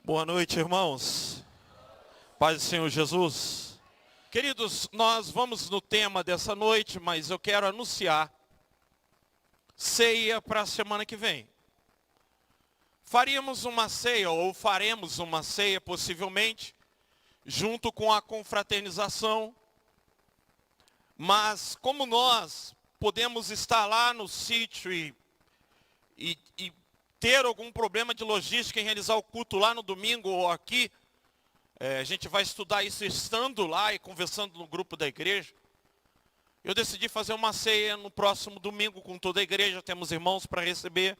Boa noite, irmãos. Paz do Senhor Jesus. Queridos, nós vamos no tema dessa noite, mas eu quero anunciar ceia para a semana que vem. Faríamos uma ceia, ou faremos uma ceia possivelmente, junto com a confraternização. Mas como nós podemos estar lá no sítio e ter algum problema de logística em realizar o culto lá no domingo ou aqui, a gente vai estudar isso estando lá e conversando no grupo da igreja. Eu decidi fazer uma ceia no próximo domingo com toda a igreja. Temos irmãos para receber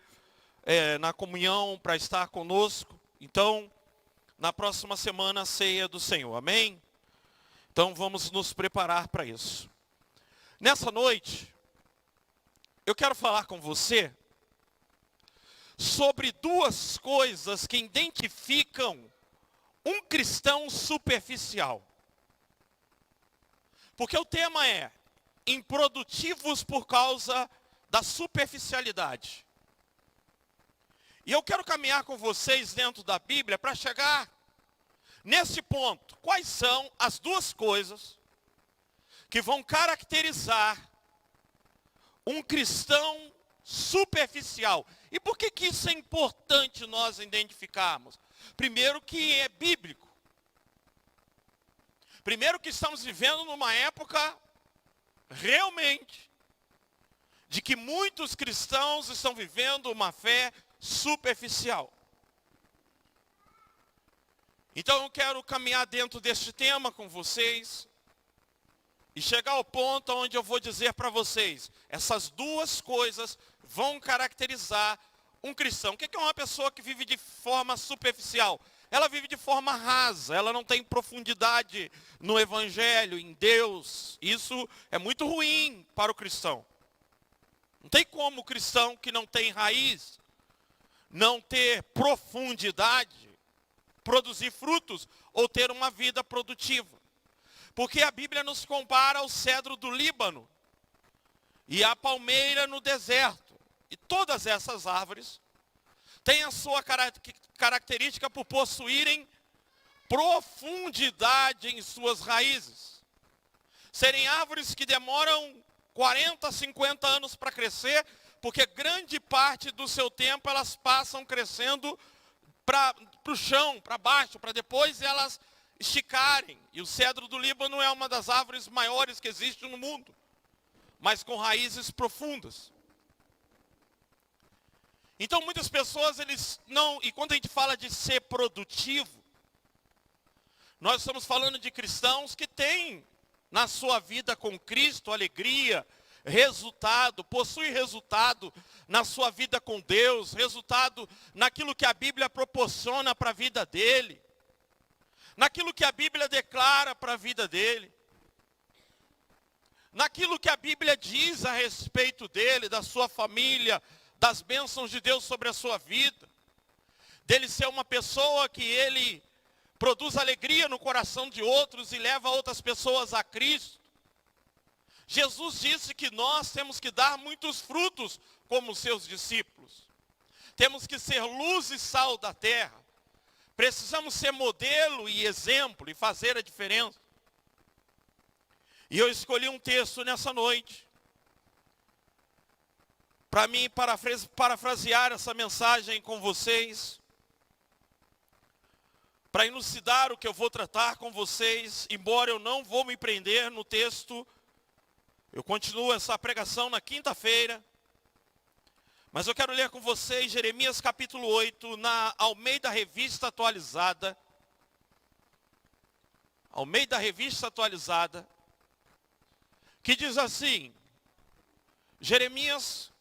na comunhão, para estar conosco. Então, na próxima semana, a ceia do Senhor. Amém? Então, vamos nos preparar para isso. Nessa noite, eu quero falar com você sobre duas coisas que identificam um cristão superficial. Porque o tema é improdutivos por causa da superficialidade. E eu quero caminhar com vocês dentro da Bíblia para chegar nesse ponto. Quais são as duas coisas que vão caracterizar um cristão superficial? E por que isso é importante nós identificarmos? Primeiro, que é bíblico. Primeiro, que estamos vivendo numa época realmente de que muitos cristãos estão vivendo uma fé superficial. Então eu quero caminhar dentro deste tema com vocês e chegar ao ponto onde eu vou dizer para vocês, essas duas coisas vão caracterizar um cristão. O que é uma pessoa que vive de forma superficial? Ela vive de forma rasa, ela não tem profundidade no Evangelho, em Deus. Isso é muito ruim para o cristão. Não tem como o cristão que não tem raiz, não ter profundidade, produzir frutos ou ter uma vida produtiva. Porque a Bíblia nos compara ao cedro do Líbano e à palmeira no deserto. E todas essas árvores têm a sua característica por possuírem profundidade em suas raízes. Serem árvores que demoram 40, 50 anos para crescer, porque grande parte do seu tempo elas passam crescendo para o chão, para baixo, para depois elas esticarem. E o cedro do Líbano é uma das árvores maiores que existe no mundo, mas com raízes profundas. Então muitas pessoas, e quando a gente fala de ser produtivo, nós estamos falando de cristãos que têm na sua vida com Cristo alegria, resultado, possui resultado na sua vida com Deus, resultado naquilo que a Bíblia proporciona para a vida dele, naquilo que a Bíblia declara para a vida dele, naquilo que a Bíblia diz a respeito dele, da sua família, das bênçãos de Deus sobre a sua vida, dele ser uma pessoa que ele produz alegria no coração de outros e leva outras pessoas a Cristo. Jesus disse que nós temos que dar muitos frutos como seus discípulos. Temos que ser luz e sal da terra. Precisamos ser modelo e exemplo e fazer a diferença. E eu escolhi um texto nessa noite para mim parafrasear essa mensagem com vocês, para elucidar o que eu vou tratar com vocês, embora eu não vou me prender no texto. Eu continuo essa pregação na quinta-feira, mas eu quero ler com vocês Jeremias capítulo 8, na Almeida Revista Atualizada. Almeida Revista Atualizada, que diz assim, Jeremias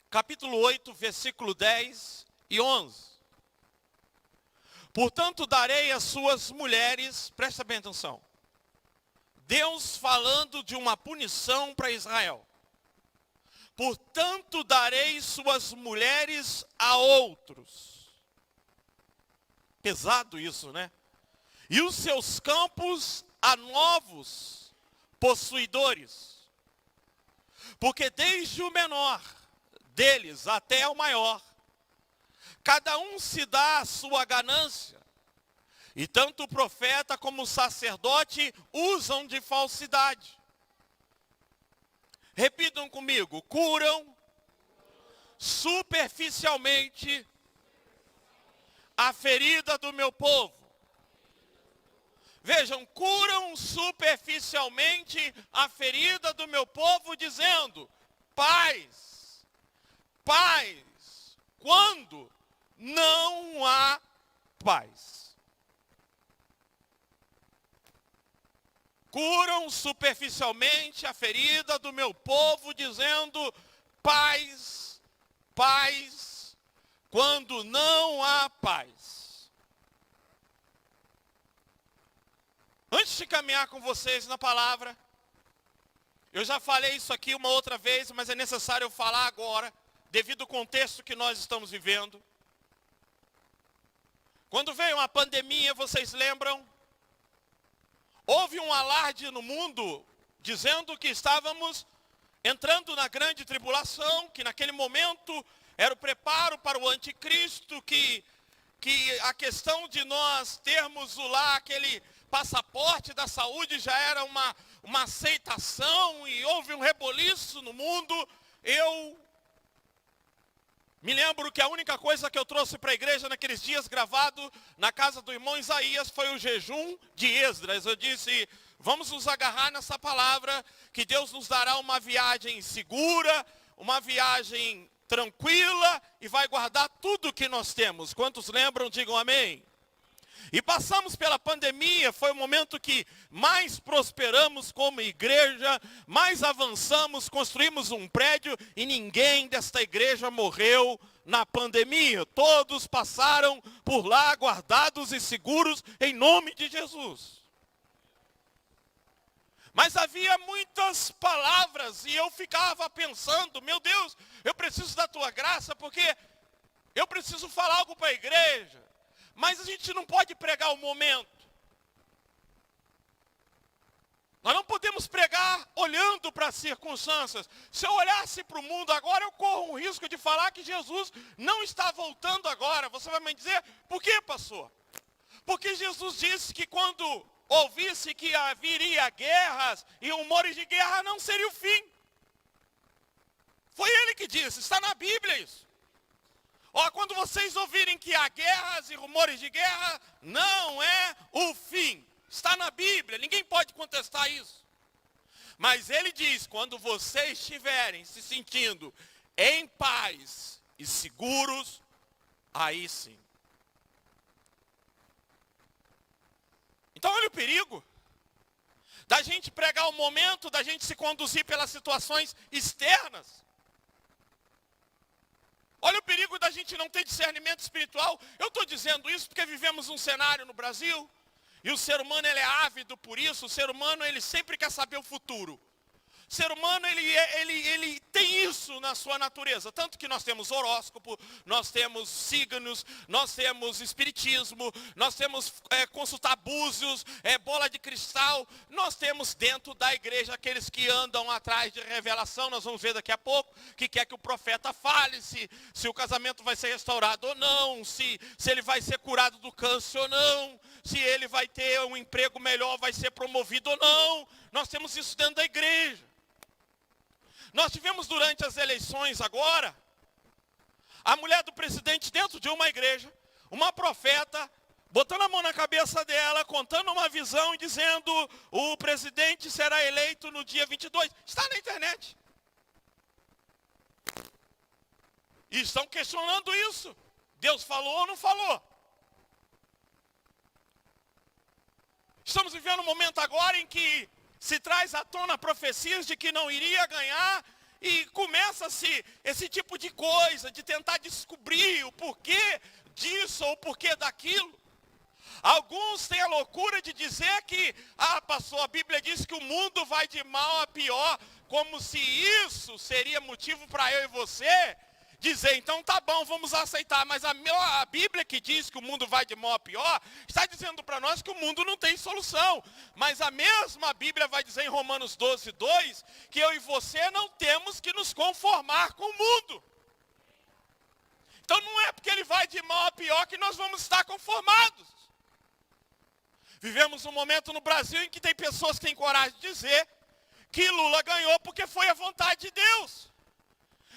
capítulo 8, versículo 10 e 11. Portanto, darei às suas mulheres, presta bem atenção, Deus falando de uma punição para Israel. Portanto, darei suas mulheres a outros. Pesado isso, né? E os seus campos a novos possuidores. Porque desde o menor deles até o maior, cada um se dá a sua ganância. E tanto o profeta como o sacerdote usam de falsidade. Repitam comigo: curam superficialmente a ferida do meu povo. Vejam, curam superficialmente a ferida do meu povo, dizendo: paz, paz, quando não há paz. Curam superficialmente a ferida do meu povo, dizendo: paz, paz, quando não há paz. Antes de caminhar com vocês na palavra, eu já falei isso aqui uma outra vez, mas é necessário eu falar agora, devido ao contexto que nós estamos vivendo. Quando veio a pandemia, vocês lembram? Houve um alarde no mundo, dizendo que estávamos entrando na grande tribulação, que naquele momento era o preparo para o anticristo, que a questão de nós termos lá aquele passaporte da saúde já era uma aceitação, e houve um reboliço no mundo. Eu me lembro que a única coisa que eu trouxe para a igreja naqueles dias, gravado na casa do irmão Isaías, foi o jejum de Esdras. Eu disse: vamos nos agarrar nessa palavra, que Deus nos dará uma viagem segura, uma viagem tranquila, e vai guardar tudo que nós temos. Quantos lembram, digam amém. E passamos pela pandemia, foi o momento que mais prosperamos como igreja, mais avançamos, construímos um prédio e ninguém desta igreja morreu na pandemia. Todos passaram por lá guardados e seguros em nome de Jesus. Mas havia muitas palavras e eu ficava pensando: meu Deus, eu preciso da tua graça, porque eu preciso falar algo para a igreja. Mas a gente não pode pregar o momento. Nós não podemos pregar olhando para as circunstâncias. Se eu olhasse para o mundo agora, eu corro o risco de falar que Jesus não está voltando agora. Você vai me dizer: por que, pastor? Porque Jesus disse que quando ouvisse que haveria guerras e rumores de guerra, não seria o fim. Foi ele que disse, está na Bíblia isso. Ó, quando vocês ouvirem que há guerras e rumores de guerra, não é o fim. Está na Bíblia, ninguém pode contestar isso. Mas ele diz: quando vocês estiverem se sentindo em paz e seguros, aí sim. Então olha o perigo da gente pregar o momento, da gente se conduzir pelas situações externas. Olha o perigo da gente não ter discernimento espiritual. Eu estou dizendo isso porque vivemos um cenário no Brasil, e o ser humano ele é ávido por isso. O ser humano ele sempre quer saber o futuro. O ser humano ele tem isso na sua natureza. Tanto que nós temos horóscopo, nós temos signos, nós temos espiritismo, nós temos consultar búzios, bola de cristal. Nós temos dentro da igreja aqueles que andam atrás de revelação. Nós vamos ver daqui a pouco que quer que o profeta fale se o casamento vai ser restaurado ou não, se ele vai ser curado do câncer ou não, se ele vai ter um emprego melhor, vai ser promovido ou não. Nós temos isso dentro da igreja. Nós tivemos durante as eleições agora, a mulher do presidente dentro de uma igreja, uma profeta, botando a mão na cabeça dela, contando uma visão e dizendo: o presidente será eleito no dia 22. Está na internet. E estão questionando isso. Deus falou ou não falou? Estamos vivendo um momento agora em que se traz à tona profecias de que não iria ganhar, e começa-se esse tipo de coisa, de tentar descobrir o porquê disso ou o porquê daquilo. Alguns têm a loucura de dizer que, pastor, a Bíblia diz que o mundo vai de mal a pior, como se isso seria motivo para eu e você dizer: então tá bom, vamos aceitar. Mas a Bíblia que diz que o mundo vai de mal a pior, está dizendo para nós que o mundo não tem solução. Mas a mesma Bíblia vai dizer em Romanos 12:2, que eu e você não temos que nos conformar com o mundo. Então não é porque ele vai de mal a pior que nós vamos estar conformados. Vivemos um momento no Brasil em que tem pessoas que têm coragem de dizer que Lula ganhou porque foi a vontade de Deus.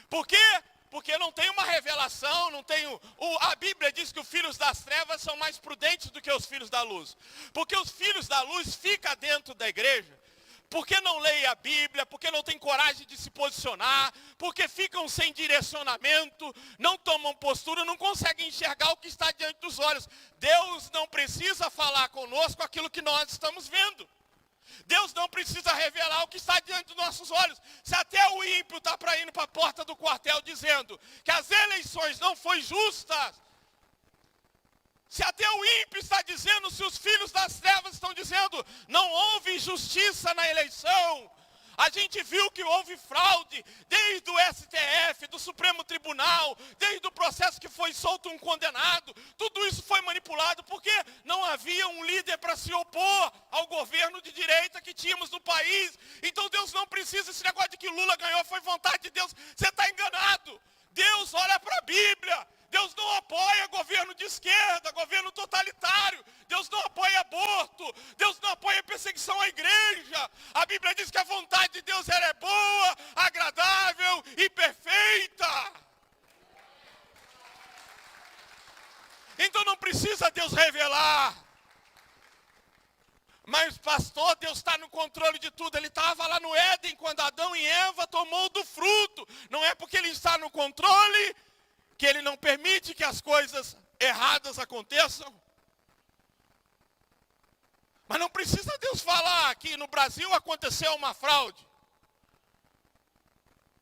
Por quê? Porque não tem uma revelação, não tem a Bíblia diz que os filhos das trevas são mais prudentes do que os filhos da luz. Porque os filhos da luz ficam dentro da igreja, porque não leem a Bíblia, porque não tem coragem de se posicionar, porque ficam sem direcionamento, não tomam postura, não conseguem enxergar o que está diante dos olhos. Deus não precisa falar conosco aquilo que nós estamos vendo. Deus não precisa revelar o que está diante dos nossos olhos. Se até o ímpio está para ir para a porta do quartel dizendo que as eleições não foram justas, se até o ímpio está dizendo, se os filhos das trevas estão dizendo, não houve justiça na eleição, a gente viu que houve fraude, desde o STF, do Supremo Tribunal, desde o processo que foi solto um condenado, tudo isso foi manipulado, porque não havia um líder para se opor ao governo de direita que tínhamos no país. Então Deus não precisa, esse negócio de que Lula ganhou foi vontade de Deus, você está enganado. Deus olha para a Bíblia. Deus não apoia governo de esquerda, governo totalitário. Deus não apoia aborto. Deus não apoia perseguição à igreja. A Bíblia diz que a vontade de Deus ela é boa, agradável e perfeita. Então não precisa Deus revelar. Mas pastor, Deus está no controle de tudo. Ele estava lá no Éden quando Adão e Eva tomou do fruto. Não é porque ele está no controle que ele não permite que as coisas erradas aconteçam. Mas não precisa Deus falar que no Brasil aconteceu uma fraude.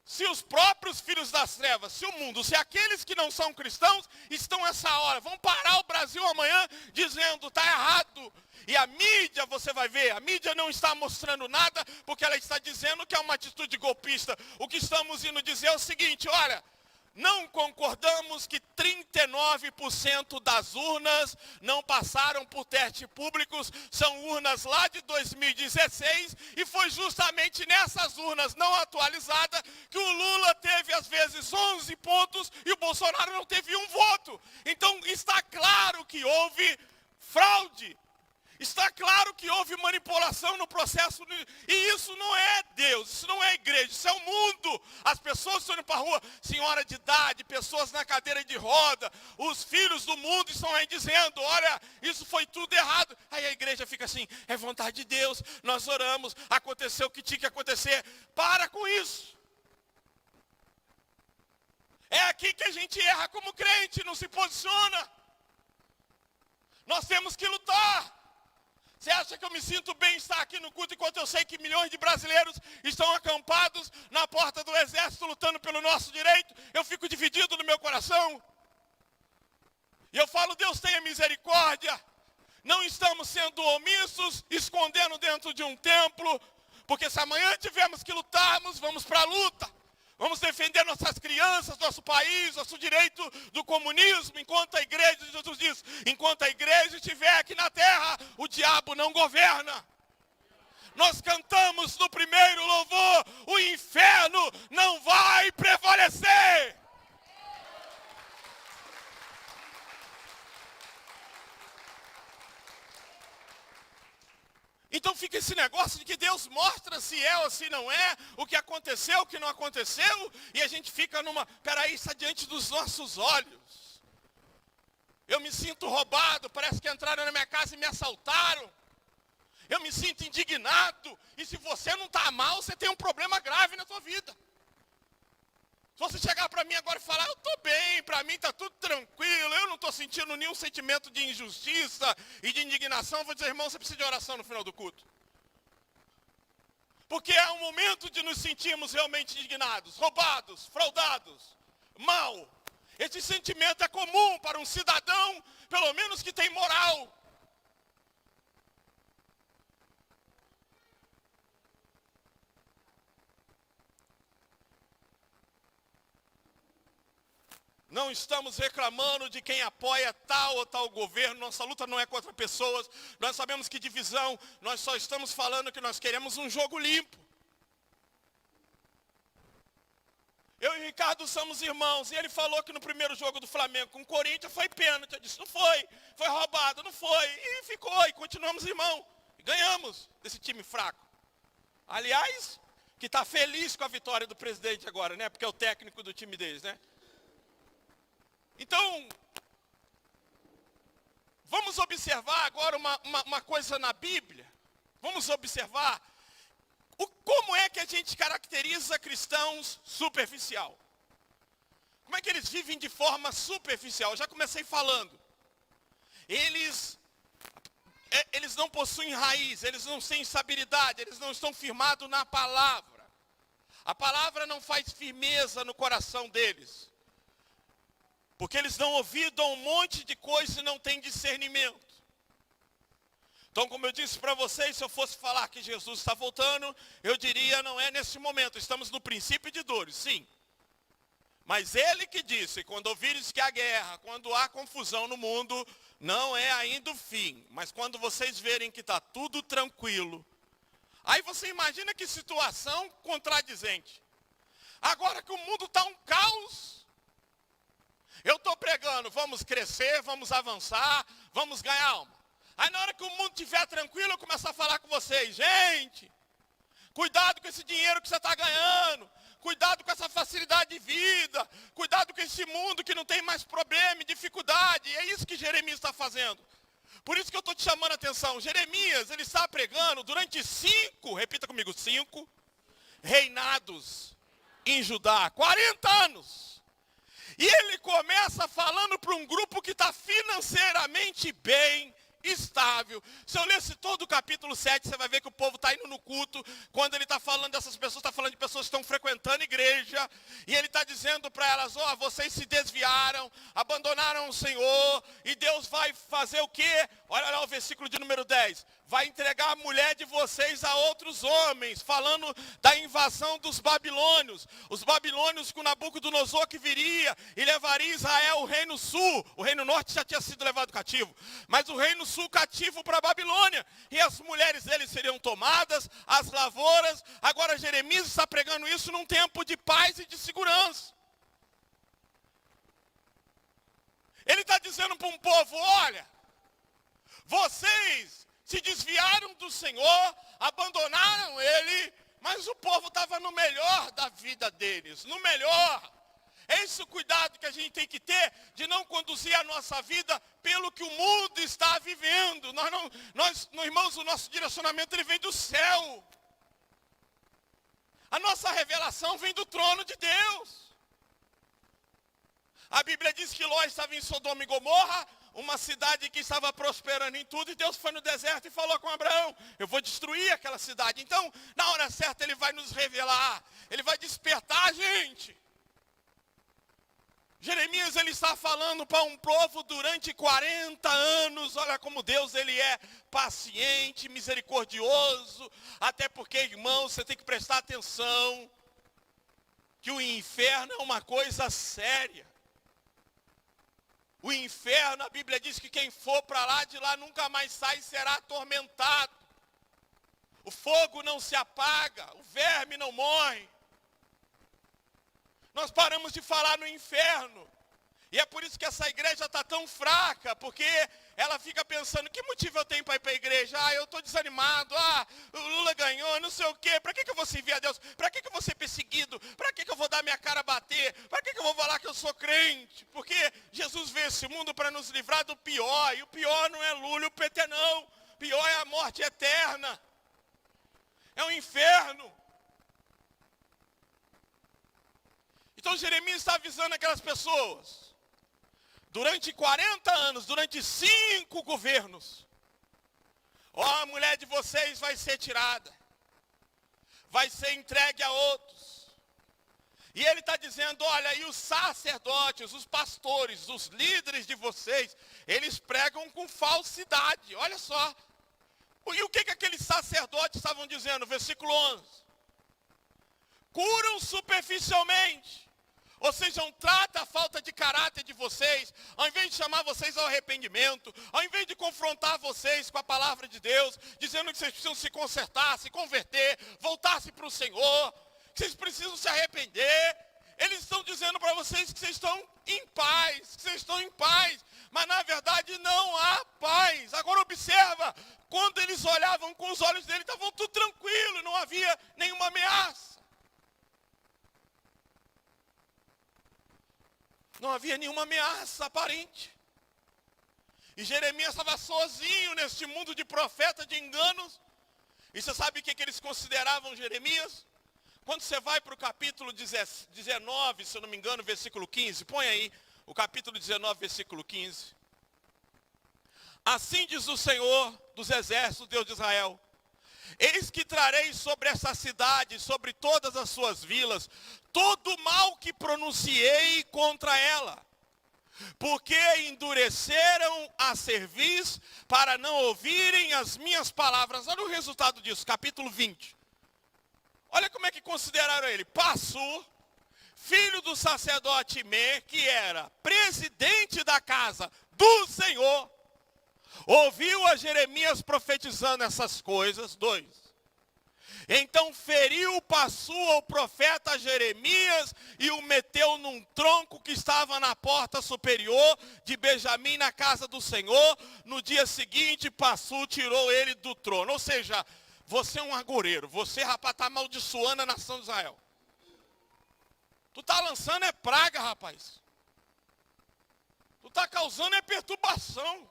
Se os próprios filhos das trevas, se o mundo, se aqueles que não são cristãos estão essa hora, vão parar o Brasil amanhã dizendo, está errado. E a mídia, você vai ver, a mídia não está mostrando nada, porque ela está dizendo que é uma atitude golpista. O que estamos indo dizer é o seguinte, olha, não concordamos que 39% das urnas não passaram por testes públicos, são urnas lá de 2016, e foi justamente nessas urnas não atualizadas que o Lula teve às vezes 11 pontos e o Bolsonaro não teve um voto. Então está claro que houve fraude. Está claro que houve manipulação no processo, e isso não é Deus, isso não é igreja, isso é o mundo. As pessoas estão indo para a rua, senhora de idade, pessoas na cadeira de roda, os filhos do mundo estão aí dizendo, olha, isso foi tudo errado. Aí a igreja fica assim, é vontade de Deus, nós oramos, aconteceu o que tinha que acontecer. Para com isso. É aqui que a gente erra como crente, não se posiciona. Nós temos que lutar. Você acha que eu me sinto bem estar aqui no culto enquanto eu sei que milhões de brasileiros estão acampados na porta do exército lutando pelo nosso direito? Eu fico dividido no meu coração. E eu falo, Deus tenha misericórdia. Não estamos sendo omissos, escondendo dentro de um templo, porque se amanhã tivermos que lutarmos, vamos para a luta. Vamos defender nossas crianças, nosso país, nosso direito do comunismo, enquanto a igreja, Jesus diz, enquanto a igreja estiver aqui na terra, o diabo não governa. Nós cantamos no primeiro louvor, o inferno não vai prevalecer. Então fica esse negócio de que Deus mostra se é ou se não é, o que aconteceu, o que não aconteceu, e a gente fica numa, peraí, está diante dos nossos olhos. Eu me sinto roubado, parece que entraram na minha casa e me assaltaram. Eu me sinto indignado, e se você não está mal, você tem um problema grave na sua vida. Se você chegar para mim agora e falar, eu estou bem, para mim está tudo tranquilo, eu não estou sentindo nenhum sentimento de injustiça e de indignação, eu vou dizer, irmão, você precisa de oração no final do culto. Porque é um momento de nos sentirmos realmente indignados, roubados, fraudados, mal. Esse sentimento é comum para um cidadão, pelo menos que tem moral. Não estamos reclamando de quem apoia tal ou tal governo, nossa luta não é contra pessoas, nós sabemos que divisão, nós só estamos falando que nós queremos um jogo limpo. Eu e o Ricardo somos irmãos, e ele falou que no primeiro jogo do Flamengo com o Corinthians foi pênalti. Eu disse, não foi roubado, não foi. E ficou, e continuamos irmãos. E ganhamos desse time fraco. Aliás, que está feliz com a vitória do presidente agora, né? Porque é o técnico do time deles, né? Então, vamos observar agora uma coisa na Bíblia. Vamos observar como é que a gente caracteriza cristãos superficial. Como é que eles vivem de forma superficial? Eu já comecei falando. Eles não possuem raiz, eles não têm estabilidade, eles não estão firmados na palavra. A palavra não faz firmeza no coração deles. Porque eles dão ouvido a um monte de coisa e não têm discernimento. Então, como eu disse para vocês, se eu fosse falar que Jesus está voltando, eu diria, não é nesse momento, estamos no princípio de dores, sim. Mas ele que disse, quando ouvires que há guerra, quando há confusão no mundo, não é ainda o fim. Mas quando vocês verem que está tudo tranquilo, aí você imagina que situação contradizente. Agora que o mundo está um caos, eu estou pregando, vamos crescer, vamos avançar, vamos ganhar alma. Aí na hora que o mundo estiver tranquilo, eu começo a falar com vocês. Gente, cuidado com esse dinheiro que você está ganhando. Cuidado com essa facilidade de vida. Cuidado com esse mundo que não tem mais problema e dificuldade. E é isso que Jeremias está fazendo. Por isso que eu estou te chamando a atenção. Jeremias, ele está pregando durante 5, repita comigo, 5 reinados em Judá. 40 anos. E ele começa falando para um grupo que está financeiramente bem estável. Se eu lesse todo o capítulo 7, você vai ver que o povo está indo no culto. Quando ele está falando dessas pessoas, está falando de pessoas que estão frequentando a igreja. E ele está dizendo para elas, vocês se desviaram, abandonaram o Senhor. E Deus vai fazer o quê? Olha lá o versículo de número 10. Vai entregar a mulher de vocês a outros homens, falando da invasão dos babilônios. Os babilônios com Nabucodonosor que viria e levaria Israel o reino sul. O reino norte já tinha sido levado cativo, mas o reino sul cativo para a Babilônia. E as mulheres deles seriam tomadas, as lavouras. Agora Jeremias está pregando isso num tempo de paz e de segurança. Ele está dizendo para um povo, olha, vocês se desviaram do Senhor, abandonaram Ele, mas o povo estava no melhor da vida deles, no melhor. É esse o cuidado que a gente tem que ter, de não conduzir a nossa vida pelo que o mundo está vivendo. Irmãos, o nosso direcionamento ele vem do céu. A nossa revelação vem do trono de Deus. A Bíblia diz que Ló estava em Sodoma e Gomorra, uma cidade que estava prosperando em tudo, e Deus foi no deserto e falou com Abraão, eu vou destruir aquela cidade. Então, na hora certa, ele vai nos revelar, ele vai despertar a gente. Jeremias, ele está falando para um povo durante 40 anos, olha como Deus, ele é paciente, misericordioso, até porque, irmão, você tem que prestar atenção, que o inferno é uma coisa séria. O inferno, a Bíblia diz que quem for para lá, de lá nunca mais sai e será atormentado. O fogo não se apaga, o verme não morre. Nós paramos de falar no inferno. E é por isso que essa igreja está tão fraca, porque ela fica pensando, que motivo eu tenho para ir para a igreja? Eu estou desanimado, o Lula ganhou, não sei o quê, para que eu vou servir a Deus? Para que eu vou ser perseguido? Para que eu vou dar minha cara a bater? Para que eu vou falar que eu sou crente? Porque Jesus veio esse mundo para nos livrar do pior, e o pior não é Lula e o PT não, o pior é a morte eterna, é o inferno. Então Jeremias está avisando aquelas pessoas, durante 40 anos, durante 5 governos, a mulher de vocês vai ser tirada, vai ser entregue a outros. E ele está dizendo, olha, e os sacerdotes, os pastores, os líderes de vocês, eles pregam com falsidade, olha só. E o que aqueles sacerdotes estavam dizendo? Versículo 11. Curam superficialmente. Ou seja, trata a falta de caráter de vocês, ao invés de chamar vocês ao arrependimento, ao invés de confrontar vocês com a palavra de Deus, dizendo que vocês precisam se consertar, se converter, voltar-se para o Senhor, que vocês precisam se arrepender, eles estão dizendo para vocês que vocês estão em paz, que vocês estão em paz, mas na verdade não há paz. Agora observa, quando eles olhavam com os olhos dele, estavam tudo tranquilo, não havia nenhuma ameaça. Não havia nenhuma ameaça aparente. E Jeremias estava sozinho neste mundo de profeta, de enganos. E você sabe o que eles consideravam Jeremias? Quando você vai para o capítulo 19, se eu não me engano, versículo 15, põe aí o capítulo 19, versículo 15. Assim diz o Senhor dos exércitos, Deus de Israel: eis que trarei sobre essa cidade, sobre todas as suas vilas, todo o mal que pronunciei contra ela, porque endureceram a cerviz para não ouvirem as minhas palavras. Olha o resultado disso, capítulo 20. Olha como é que consideraram ele. Passur, filho do sacerdote Imer, que era presidente da casa do Senhor, ouviu a Jeremias profetizando essas coisas. 2. Então feriu Passur o profeta Jeremias e o meteu num tronco que estava na porta superior de Benjamim, na casa do Senhor. No dia seguinte, Passur tirou ele do trono. Ou seja, você é um agoureiro, você, rapaz, está amaldiçoando a nação de Israel. Tu está lançando é praga, rapaz. Tu está causando é perturbação.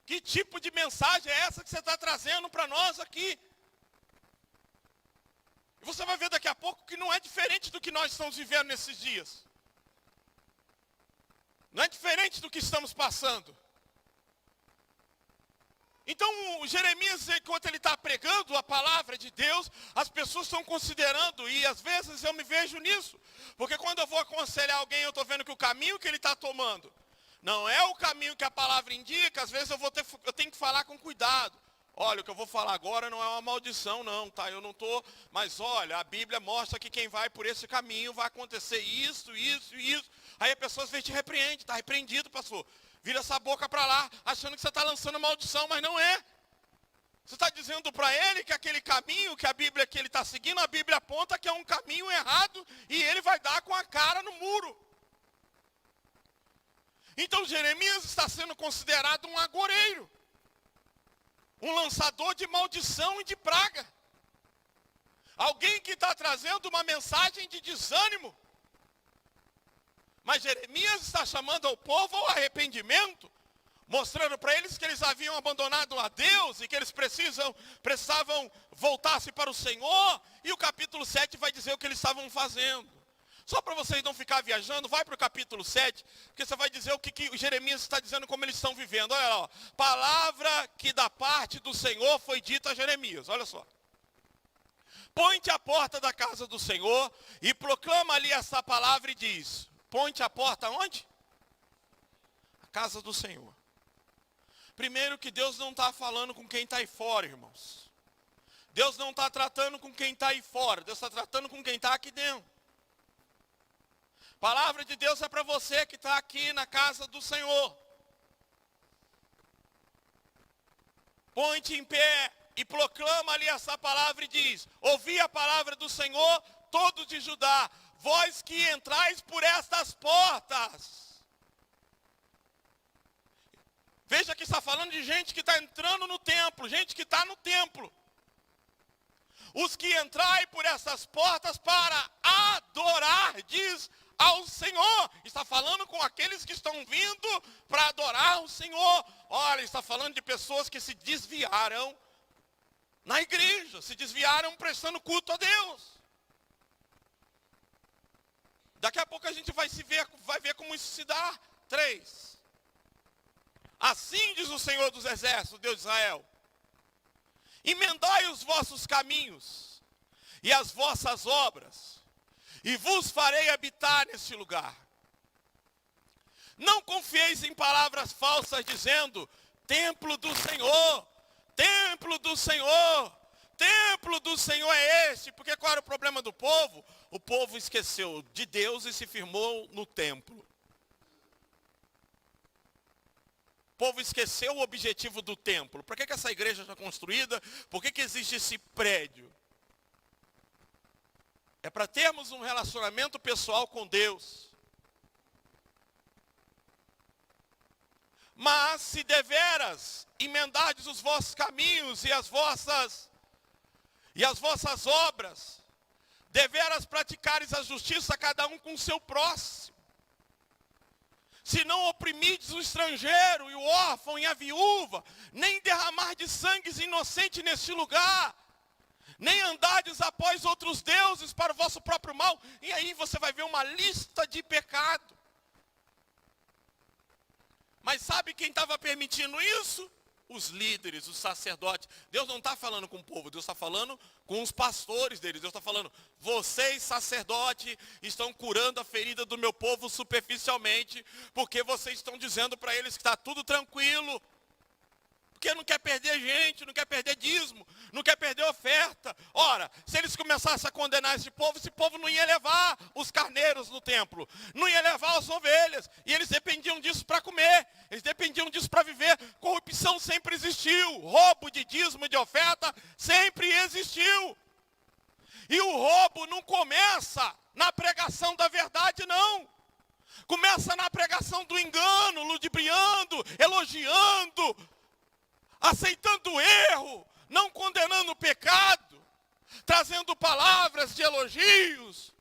Que tipo de mensagem é essa que você está trazendo para nós aqui? E você vai ver daqui a pouco que não é diferente do que nós estamos vivendo nesses dias. Não é diferente do que estamos passando. Então, Jeremias, enquanto ele está pregando a palavra de Deus, as pessoas estão considerando, e às vezes eu me vejo nisso. Porque quando eu vou aconselhar alguém, eu estou vendo que o caminho que ele está tomando não é o caminho que a palavra indica. Às vezes eu tenho que falar com cuidado. Olha, o que eu vou falar agora não é uma maldição não, tá? Eu não estou, mas olha, a Bíblia mostra que quem vai por esse caminho vai acontecer isso, isso e isso. Aí a pessoa às vezes te repreende, está repreendido, pastor. Vira essa boca para lá, achando que você está lançando maldição, mas não é. Você está dizendo para ele que aquele caminho, que a Bíblia que ele está seguindo, a Bíblia aponta que é um caminho errado e ele vai dar com a cara no muro. Então Jeremias está sendo considerado um agoureiro, um lançador de maldição e de praga. Alguém que está trazendo uma mensagem de desânimo. Mas Jeremias está chamando ao povo ao arrependimento, mostrando para eles que eles haviam abandonado a Deus e que eles precisavam voltar-se para o Senhor. E o capítulo 7 vai dizer o que eles estavam fazendo. Só para vocês não ficar viajando, vai para o capítulo 7, porque você vai dizer o que Jeremias está dizendo, como eles estão vivendo. Olha lá, ó. Palavra que da parte do Senhor foi dita a Jeremias, olha só. Põe-te à porta da casa do Senhor e proclama ali essa palavra e diz: põe-te à porta onde? A casa do Senhor. Primeiro que Deus não está falando com quem está aí fora, irmãos. Deus não está tratando com quem está aí fora, Deus está tratando com quem está aqui dentro. Palavra de Deus é para você que está aqui na casa do Senhor. Põe-te em pé e proclama ali essa palavra e diz: ouvi a palavra do Senhor, todos de Judá, vós que entrais por estas portas. Veja que está falando de gente que está entrando no templo, gente que está no templo. Os que entrai por essas portas para adorar, diz ao Senhor. Está falando com aqueles que estão vindo para adorar o Senhor. Olha, está falando de pessoas que se desviaram na igreja, se desviaram prestando culto a Deus. Daqui a pouco a gente vai ver como isso se dá. 3. Assim diz o Senhor dos exércitos, Deus de Israel: emendai os vossos caminhos e as vossas obras, e vos farei habitar neste lugar. Não confieis em palavras falsas, dizendo: templo do Senhor, templo do Senhor, templo do Senhor é este. Porque qual era o problema do povo? O povo esqueceu de Deus e se firmou no templo. O povo esqueceu o objetivo do templo. Por que essa igreja está construída? Por que existe esse prédio? É para termos um relacionamento pessoal com Deus. Mas se deveras emendardes os vossos caminhos e as vossas obras, deveras praticares a justiça cada um com o seu próximo. Se não oprimides o estrangeiro e o órfão e a viúva, nem derramardes sangue inocente neste lugar, nem andardes após outros deuses para o vosso próprio mal. E aí você vai ver uma lista de pecado. Mas sabe quem estava permitindo isso? Os líderes, os sacerdotes. Deus não está falando com o povo, Deus está falando com os pastores deles. Deus está falando, vocês, sacerdotes, estão curando a ferida do meu povo superficialmente, porque vocês estão dizendo para eles que está tudo tranquilo. Porque não quer perder gente, não quer perder dízimo, não quer perder oferta. Ora, se eles começassem a condenar esse povo não ia levar os carneiros no templo, não ia levar as ovelhas. E eles dependiam disso para comer, eles dependiam disso para viver. Corrupção sempre existiu, roubo de dízimo e de oferta sempre existiu. E o roubo não começa na pregação da verdade, não. Começa na pregação do engano, ludibriando, elogiando, aceitando o erro, não condenando o pecado, trazendo palavras de elogios.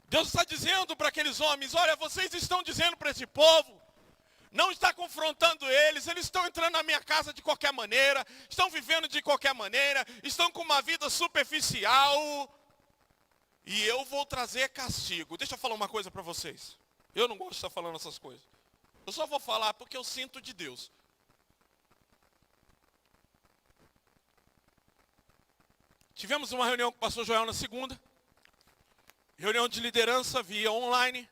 Deus está dizendo para aqueles homens, olha, vocês estão dizendo para esse povo, não está confrontando eles estão entrando na minha casa de qualquer maneira, estão vivendo de qualquer maneira, estão com uma vida superficial, e eu vou trazer castigo. Deixa eu falar uma coisa para vocês. Eu não gosto de estar falando essas coisas. Eu só vou falar porque eu sinto de Deus. Tivemos uma reunião com o pastor Joel na segunda. Reunião de liderança via online.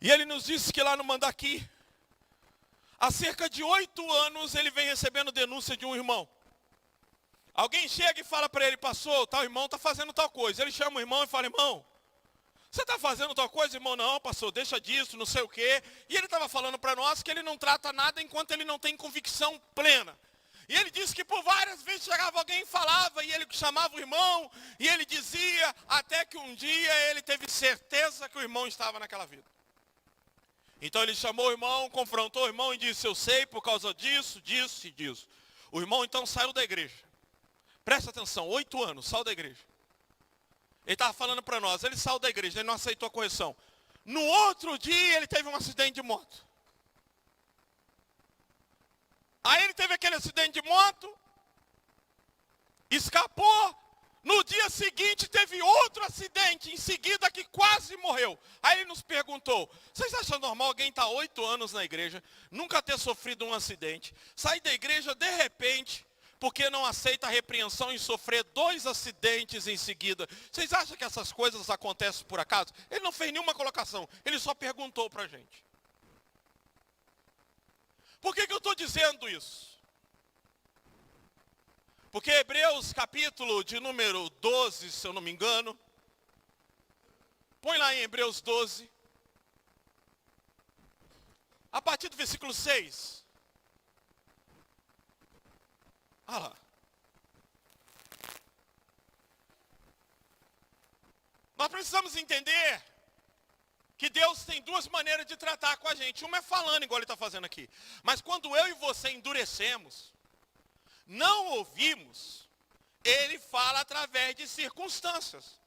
E ele nos disse que lá no Mandaqui, há cerca de 8 anos, ele vem recebendo denúncia de um irmão. Alguém chega e fala para ele, pastor, tal irmão está fazendo tal coisa. Ele chama o irmão e fala, irmão, você está fazendo tal coisa, irmão? Não, pastor, deixa disso, não sei o quê. E ele estava falando para nós que ele não trata nada enquanto ele não tem convicção plena. E ele disse que por várias vezes chegava alguém e falava, e ele chamava o irmão, e ele dizia, até que um dia ele teve certeza que o irmão estava naquela vida. Então ele chamou o irmão, confrontou o irmão e disse, eu sei por causa disso, disso e disso. O irmão então saiu da igreja. Presta atenção, 8 anos, saiu da igreja. Ele estava falando para nós, ele saiu da igreja, ele não aceitou a correção. No outro dia ele teve um acidente de moto. Aí ele teve aquele acidente de moto, escapou. No dia seguinte teve outro acidente, em seguida que quase morreu. Aí ele nos perguntou, vocês acham normal alguém estar 8 anos na igreja, nunca ter sofrido um acidente, sair da igreja de repente, porque não aceita a repreensão e sofrer 2 acidentes em seguida? Vocês acham que essas coisas acontecem por acaso? Ele não fez nenhuma colocação, ele só perguntou para a gente. Por que eu estou dizendo isso? Porque Hebreus capítulo de número 12, se eu não me engano, põe lá em Hebreus 12, a partir do versículo 6. Olha lá. Nós precisamos entender que Deus tem 2 maneiras de tratar com a gente. Uma é falando, igual ele está fazendo aqui. Mas quando eu e você endurecemos, não ouvimos, ele fala através de circunstâncias.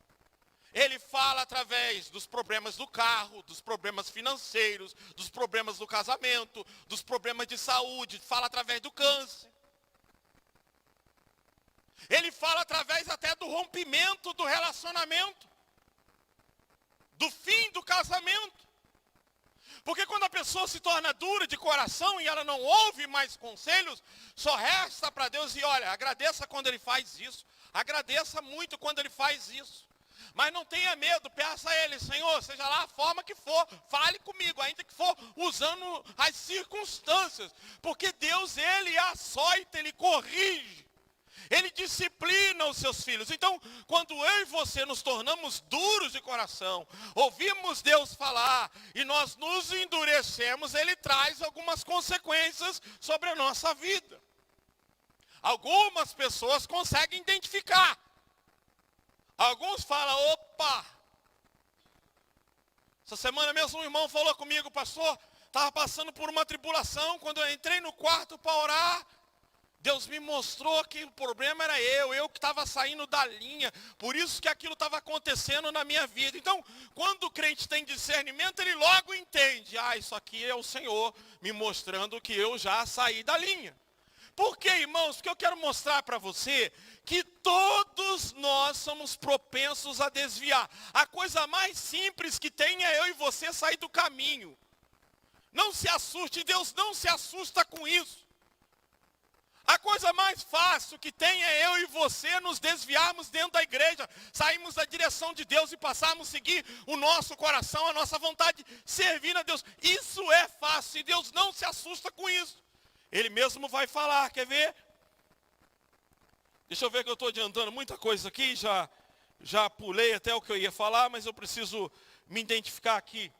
Ele fala através dos problemas do carro, dos problemas financeiros, dos problemas do casamento, dos problemas de saúde, fala através do câncer. Ele fala através até do rompimento do relacionamento, do fim do casamento. Porque quando a pessoa se torna dura de coração e ela não ouve mais conselhos, só resta para Deus e olha, agradeça quando ele faz isso, agradeça muito quando ele faz isso. Mas não tenha medo, peça a ele, Senhor, seja lá a forma que for, fale comigo, ainda que for usando as circunstâncias. Porque Deus, ele açoita, ele corrige. Ele disciplina os seus filhos. Então, quando eu e você nos tornamos duros de coração, ouvimos Deus falar e nós nos endurecemos, ele traz algumas consequências sobre a nossa vida. Algumas pessoas conseguem identificar. Alguns falam, opa. Essa semana mesmo um irmão falou comigo, pastor, estava passando por uma tribulação. Quando eu entrei no quarto para orar, Deus me mostrou que o problema era eu que estava saindo da linha. Por isso que aquilo estava acontecendo na minha vida. Então, quando o crente tem discernimento, ele logo entende. Isso aqui é o Senhor me mostrando que eu já saí da linha. Por quê, irmãos? Porque eu quero mostrar para você que todos nós somos propensos a desviar. A coisa mais simples que tem é eu e você sair do caminho. Não se assuste, Deus não se assusta com isso. A coisa mais fácil que tem é eu e você nos desviarmos dentro da igreja, sairmos da direção de Deus e passarmos a seguir o nosso coração, a nossa vontade, servindo a Deus. Isso é fácil e Deus não se assusta com isso. Ele mesmo vai falar, quer ver? Deixa eu ver que eu estou adiantando muita coisa aqui, já pulei até o que eu ia falar, mas eu preciso me identificar aqui.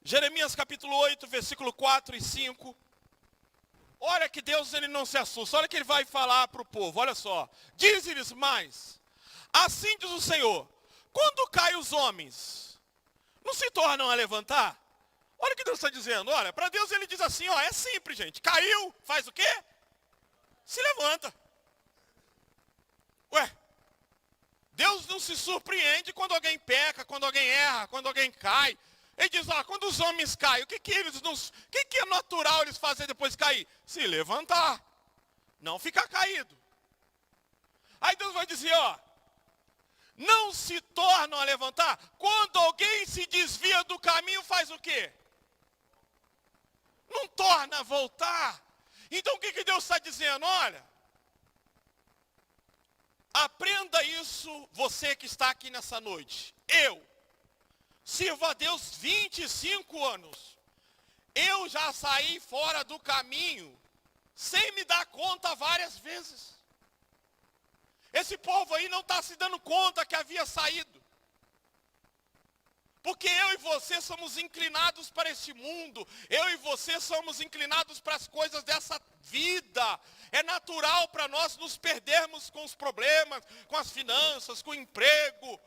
Jeremias capítulo 8, versículo 4 e 5. Olha que Deus ele não se assusta, olha que ele vai falar para o povo, olha só. Diz-lhes mais, assim diz o Senhor, quando caem os homens, não se tornam a levantar? Olha o que Deus está dizendo, olha, para Deus ele diz assim, é simples gente, caiu, faz o quê? Se levanta. Deus não se surpreende quando alguém peca, quando alguém erra, quando alguém cai. Ele diz, quando os homens caem, o que é natural eles fazerem depois de cair? Se levantar, não ficar caído. Aí Deus vai dizer, não se tornam a levantar. Quando alguém se desvia do caminho, faz o quê? Não torna a voltar. Então o que Deus está dizendo? Olha, aprenda isso, você que está aqui nessa noite. Eu sirvo a Deus 25 anos. Eu já saí fora do caminho, sem me dar conta várias vezes. Esse povo aí não está se dando conta que havia saído. Porque eu e você somos inclinados para este mundo. Eu e você somos inclinados para as coisas dessa vida. É natural para nós nos perdermos com os problemas, com as finanças, com o emprego,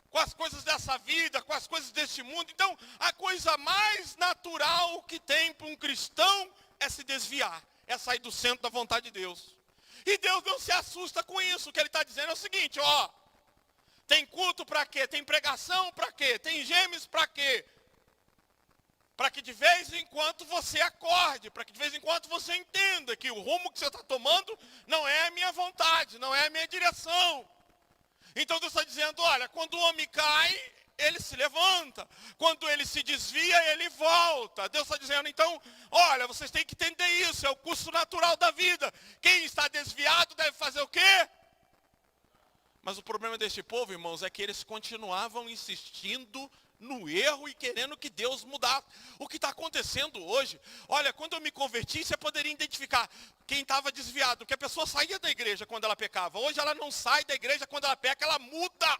com as coisas dessa vida, com as coisas deste mundo. Então, a coisa mais natural que tem para um cristão é se desviar, é sair do centro da vontade de Deus. E Deus não se assusta com isso. O que ele está dizendo é o seguinte, tem culto para quê? Tem pregação para quê? Tem gêmeos para quê? Para que de vez em quando você acorde, para que de vez em quando você entenda que o rumo que você está tomando não é a minha vontade, não é a minha direção. Então Deus está dizendo, olha, quando o homem cai, ele se levanta. Quando ele se desvia, ele volta. Deus está dizendo, então, olha, vocês têm que entender isso, é o curso natural da vida. Quem está desviado deve fazer o quê? Mas o problema deste povo, irmãos, é que eles continuavam insistindo no erro e querendo que Deus mudasse. O que está acontecendo hoje, olha, quando eu me converti, você poderia identificar quem estava desviado, porque a pessoa saía da igreja quando ela pecava. Hoje ela não sai da igreja quando ela peca, ela muda.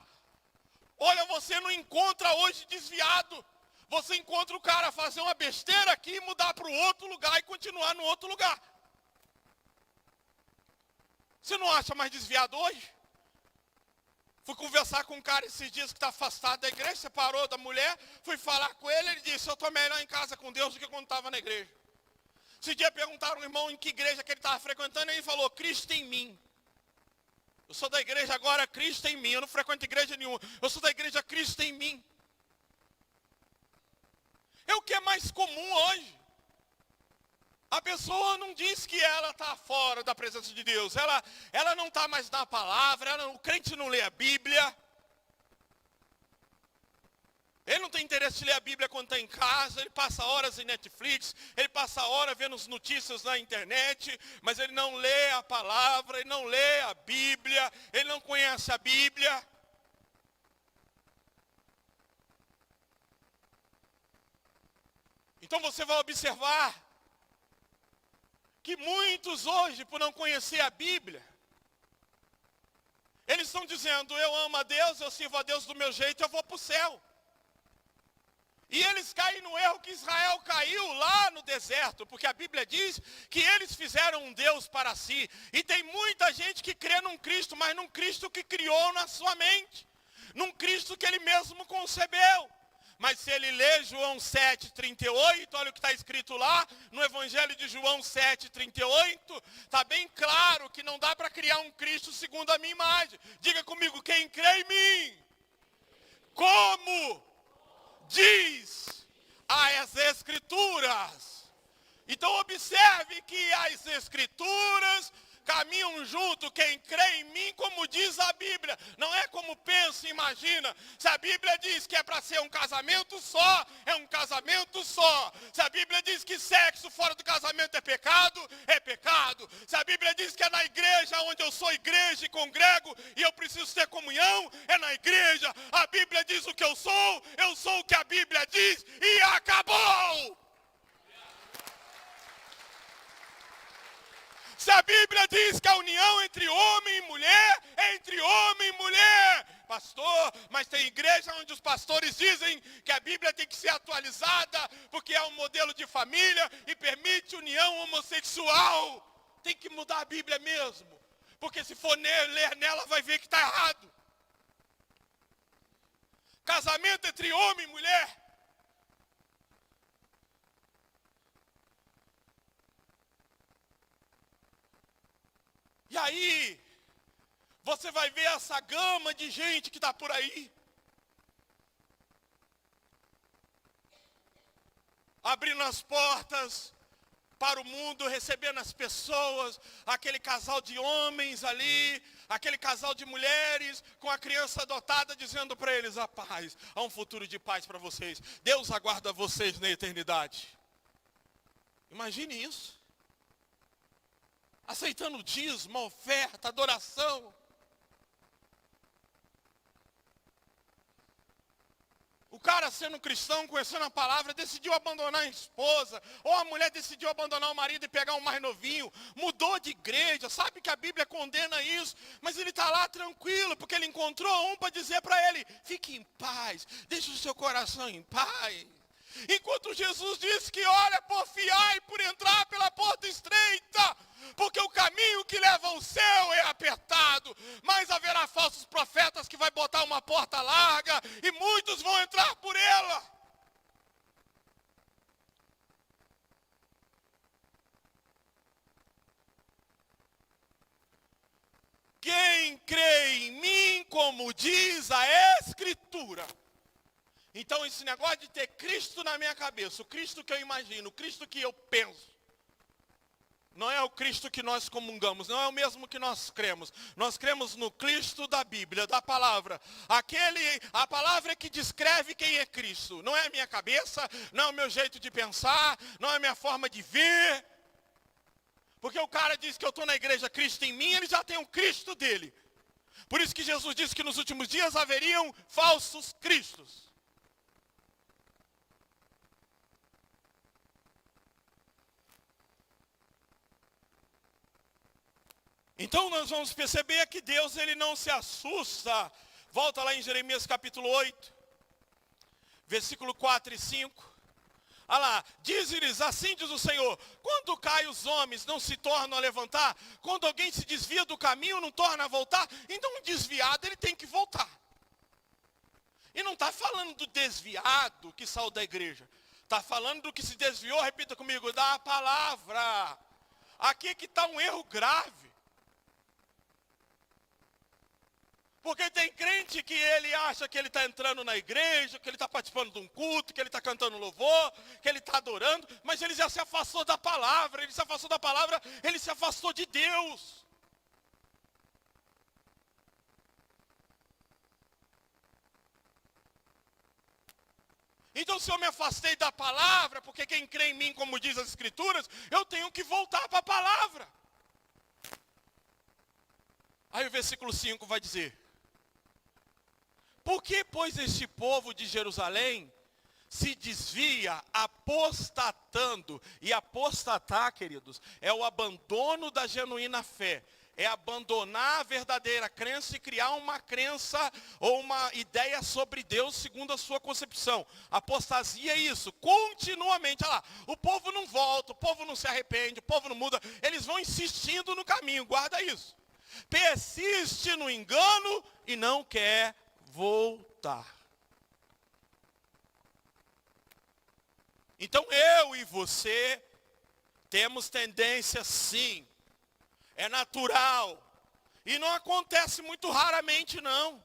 Olha, você não encontra hoje desviado. Você encontra o cara fazer uma besteira aqui, mudar para o outro lugar e continuar no outro lugar. Você não acha mais desviado hoje? Fui conversar com um cara esses dias que está afastado da igreja, separou da mulher, fui falar com ele, ele disse, eu estou melhor em casa com Deus do que quando estava na igreja. Esse dia perguntaram ao irmão em que igreja que ele estava frequentando, e ele falou, Cristo em mim. Eu sou da igreja agora, Cristo em mim, eu não frequento igreja nenhuma, eu sou da igreja Cristo em mim. É o que é mais comum hoje. A pessoa não diz que ela está fora da presença de Deus. Ela não está mais na palavra, o crente não lê a Bíblia. Ele não tem interesse de ler a Bíblia quando está em casa, ele passa horas em Netflix, ele passa horas vendo as notícias na internet, mas ele não lê a palavra, ele não lê a Bíblia, ele não conhece a Bíblia. Então você vai observar que muitos hoje, por não conhecer a Bíblia, eles estão dizendo, eu amo a Deus, eu sirvo a Deus do meu jeito, eu vou para o céu. E eles caem no erro que Israel caiu lá no deserto, porque a Bíblia diz que eles fizeram um Deus para si. E tem muita gente que crê num Cristo, mas num Cristo que criou na sua mente, num Cristo que ele mesmo concebeu. Mas se ele lê João 7,38, olha o que está escrito lá, no Evangelho de João 7,38, está bem claro que não dá para criar um Cristo segundo a minha imagem. Diga comigo, quem crê em mim, como diz as Escrituras. Então observe que as Escrituras caminham junto, quem crê em mim, como diz a Bíblia. Não é como pensa e imagina. Se a Bíblia diz que é para ser um casamento só, é um casamento só. Se a Bíblia diz que sexo fora do casamento é pecado, é pecado. Se a Bíblia diz que é na igreja onde eu sou igreja e congrego e eu preciso ter comunhão, é na igreja. A Bíblia diz o que eu sou o que a Bíblia diz e acabou. Se a Bíblia diz que a união entre homem e mulher é entre homem e mulher. Pastor, mas tem igreja onde os pastores dizem que a Bíblia tem que ser atualizada porque é um modelo de família e permite união homossexual. Tem que mudar a Bíblia mesmo, porque se for ler nela vai ver que está errado. Casamento entre homem e mulher. E aí, você vai ver essa gama de gente que está por aí. Abrindo as portas para o mundo, recebendo as pessoas, aquele casal de homens ali, aquele casal de mulheres, com a criança adotada, dizendo para eles, a paz, há um futuro de paz para vocês. Deus aguarda vocês na eternidade. Imagine isso. Aceitando dízimo, oferta, adoração. O cara sendo cristão, conhecendo a palavra, decidiu abandonar a esposa. Ou a mulher decidiu abandonar o marido e pegar um mais novinho. Mudou de igreja, sabe que a Bíblia condena isso. Mas ele está lá tranquilo, porque ele encontrou um para dizer para ele, fique em paz, deixe o seu coração em paz. Enquanto Jesus disse que olha, porfiai por entrar pela porta estreita, porque o caminho que leva ao céu é apertado, mas haverá falsos profetas que vai botar uma porta larga e muitos vão entrar por ela. Quem crê em mim, como diz a Escritura. Então esse negócio de ter Cristo na minha cabeça, o Cristo que eu imagino, o Cristo que eu penso, não é o Cristo que nós comungamos, não é o mesmo que nós cremos. Nós cremos no Cristo da Bíblia, da palavra. A palavra que descreve quem é Cristo. Não é a minha cabeça, não é o meu jeito de pensar, não é a minha forma de ver. Porque o cara diz que eu estou na igreja Cristo em mim, ele já tem o Cristo dele. Por isso que Jesus disse que nos últimos dias haveriam falsos cristos. Então nós vamos perceber que Deus ele não se assusta. Volta lá em Jeremias capítulo 8, versículo 4 e 5. Olha lá, diz-lhes, assim diz o Senhor, quando caem os homens não se tornam a levantar, quando alguém se desvia do caminho não torna a voltar, então um desviado ele tem que voltar. E não está falando do desviado que saiu da igreja, está falando do que se desviou, repita comigo, da palavra. Aqui que está um erro grave. Porque tem crente que ele acha que ele está entrando na igreja, que ele está participando de um culto, que ele está cantando louvor, que ele está adorando, mas ele já se afastou da palavra, ele se afastou da palavra, ele se afastou de Deus. Então se eu me afastei da palavra, porque quem crê em mim, como diz as Escrituras, eu tenho que voltar para a palavra. Aí o versículo 5 vai dizer, por que, pois, este povo de Jerusalém se desvia apostatando? E apostatar, queridos, é o abandono da genuína fé. é abandonar a verdadeira crença e criar uma crença ou uma ideia sobre Deus segundo a sua concepção. Apostasia é isso, continuamente. Olha lá, o povo não volta, o povo não se arrepende, o povo não muda. Eles vão insistindo no caminho, guarda isso. Persiste no engano e não quer voltar. Então eu e você temos tendência sim. É natural. E não acontece muito raramente, não.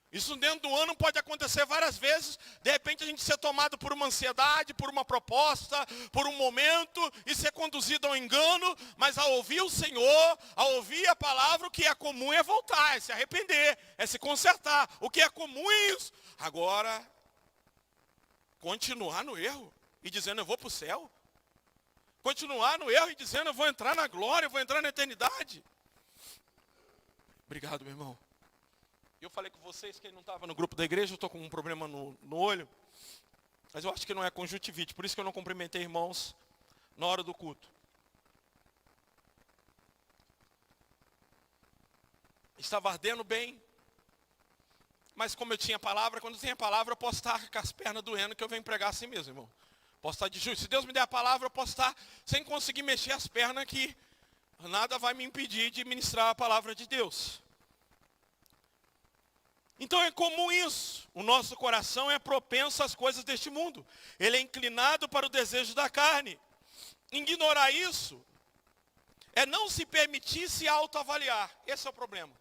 Isso dentro do ano pode acontecer várias vezes. De repente a gente ser tomado por uma ansiedade, por uma proposta, por um momento, e ser conduzido ao engano. Mas ao ouvir o Senhor, ao ouvir a palavra, o que é comum é voltar, é se arrepender, é se consertar. O que é comum é isso. Agora, continuar no erro e dizendo eu vou para o céu. Continuar no erro e dizendo eu vou entrar na glória, eu vou entrar na eternidade. Obrigado, meu irmão. Eu falei com vocês que ele não estava no grupo da igreja, eu estou com um problema no olho. Mas eu acho que não é conjuntivite, por isso que eu não cumprimentei irmãos na hora do culto. Estava ardendo bem. Mas como eu tinha palavra, quando eu tenho a palavra eu posso estar com as pernas doendo, que eu venho pregar assim mesmo, irmão. Posso estar de juízo. Se Deus me der a palavra, eu posso estar sem conseguir mexer as pernas, que nada vai me impedir de ministrar a palavra de Deus. Então é comum isso. O nosso coração é propenso às coisas deste mundo. Ele é inclinado para o desejo da carne. Ignorar isso é não se permitir se autoavaliar. Esse é o problema.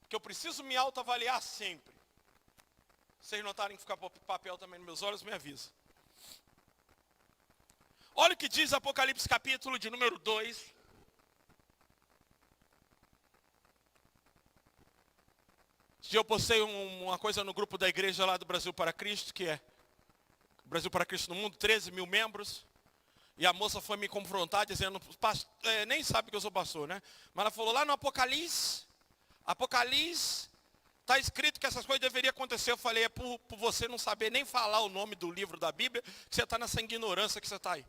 Porque eu preciso me autoavaliar sempre. Se vocês notarem que ficar papel também nos meus olhos, me avisa. Olha o que diz Apocalipse capítulo de número 2. Eu postei uma coisa no grupo da igreja lá do Brasil para Cristo, que é Brasil para Cristo no Mundo, 13 mil membros. E a moça foi me confrontar dizendo, nem sabe que eu sou pastor, né? Mas ela falou, lá no Apocalipse, está escrito que essas coisas deveriam acontecer. Eu falei, é por você não saber nem falar o nome do livro da Bíblia, que você está nessa ignorância que você está aí.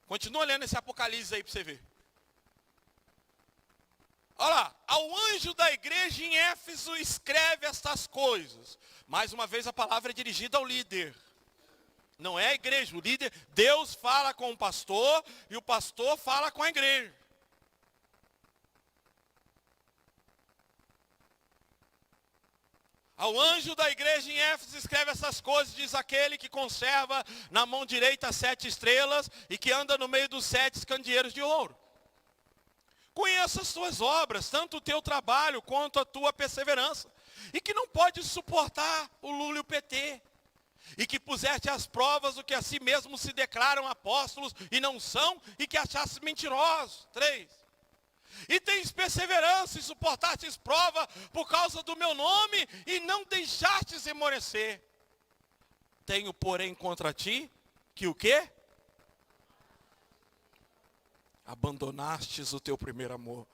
Continua lendo esse Apocalipse aí para você ver. Olha lá, ao anjo da igreja em Éfeso escreve estas coisas. Mais uma vez a palavra é dirigida ao líder. Não é a igreja, o líder, Deus fala com o pastor e o pastor fala com a igreja. Ao anjo da igreja em Éfeso escreve essas coisas, diz aquele que conserva na mão direita 7 estrelas e que anda no meio dos 7 candeeiros de ouro. Conheça as tuas obras, tanto o teu trabalho quanto a tua perseverança, e que não pode suportar o Lula e o PT, e que puseste às provas o que a si mesmo se declaram apóstolos e não são, e que achaste mentirosos. 3. E tens perseverança e suportastes prova por causa do meu nome e não deixastes esmorecer. Tenho, porém, contra ti, que o quê? Abandonastes o teu primeiro amor.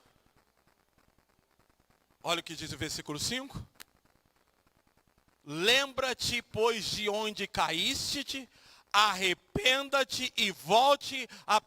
Olha o que diz o versículo 5. Lembra-te, pois, de onde caíste, arrependa-te e volte a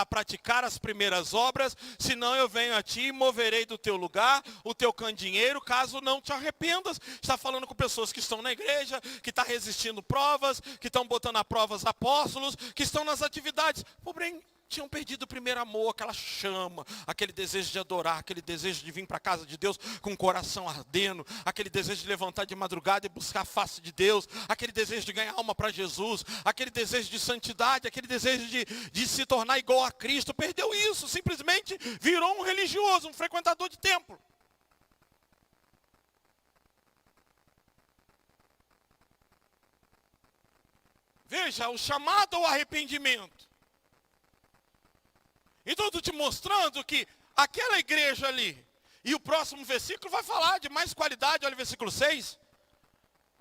praticar as primeiras obras, senão eu venho a ti e moverei do teu lugar o teu candeeiro, caso não te arrependas. Está falando com pessoas que estão na igreja, que estão resistindo provas, que estão botando a provas apóstolos, que estão nas atividades. Porém, tinham perdido o primeiro amor, aquela chama, aquele desejo de adorar, aquele desejo de vir para a casa de Deus com o coração ardendo, aquele desejo de levantar de madrugada e buscar a face de Deus, aquele desejo de ganhar alma para Jesus, aquele desejo de santidade, aquele desejo de se tornar igual a Cristo. Perdeu isso, simplesmente virou um religioso, um frequentador de templo. Veja, o chamado ao arrependimento. Então eu estou te mostrando que aquela igreja ali, e o próximo versículo vai falar de mais qualidade, olha o versículo 6.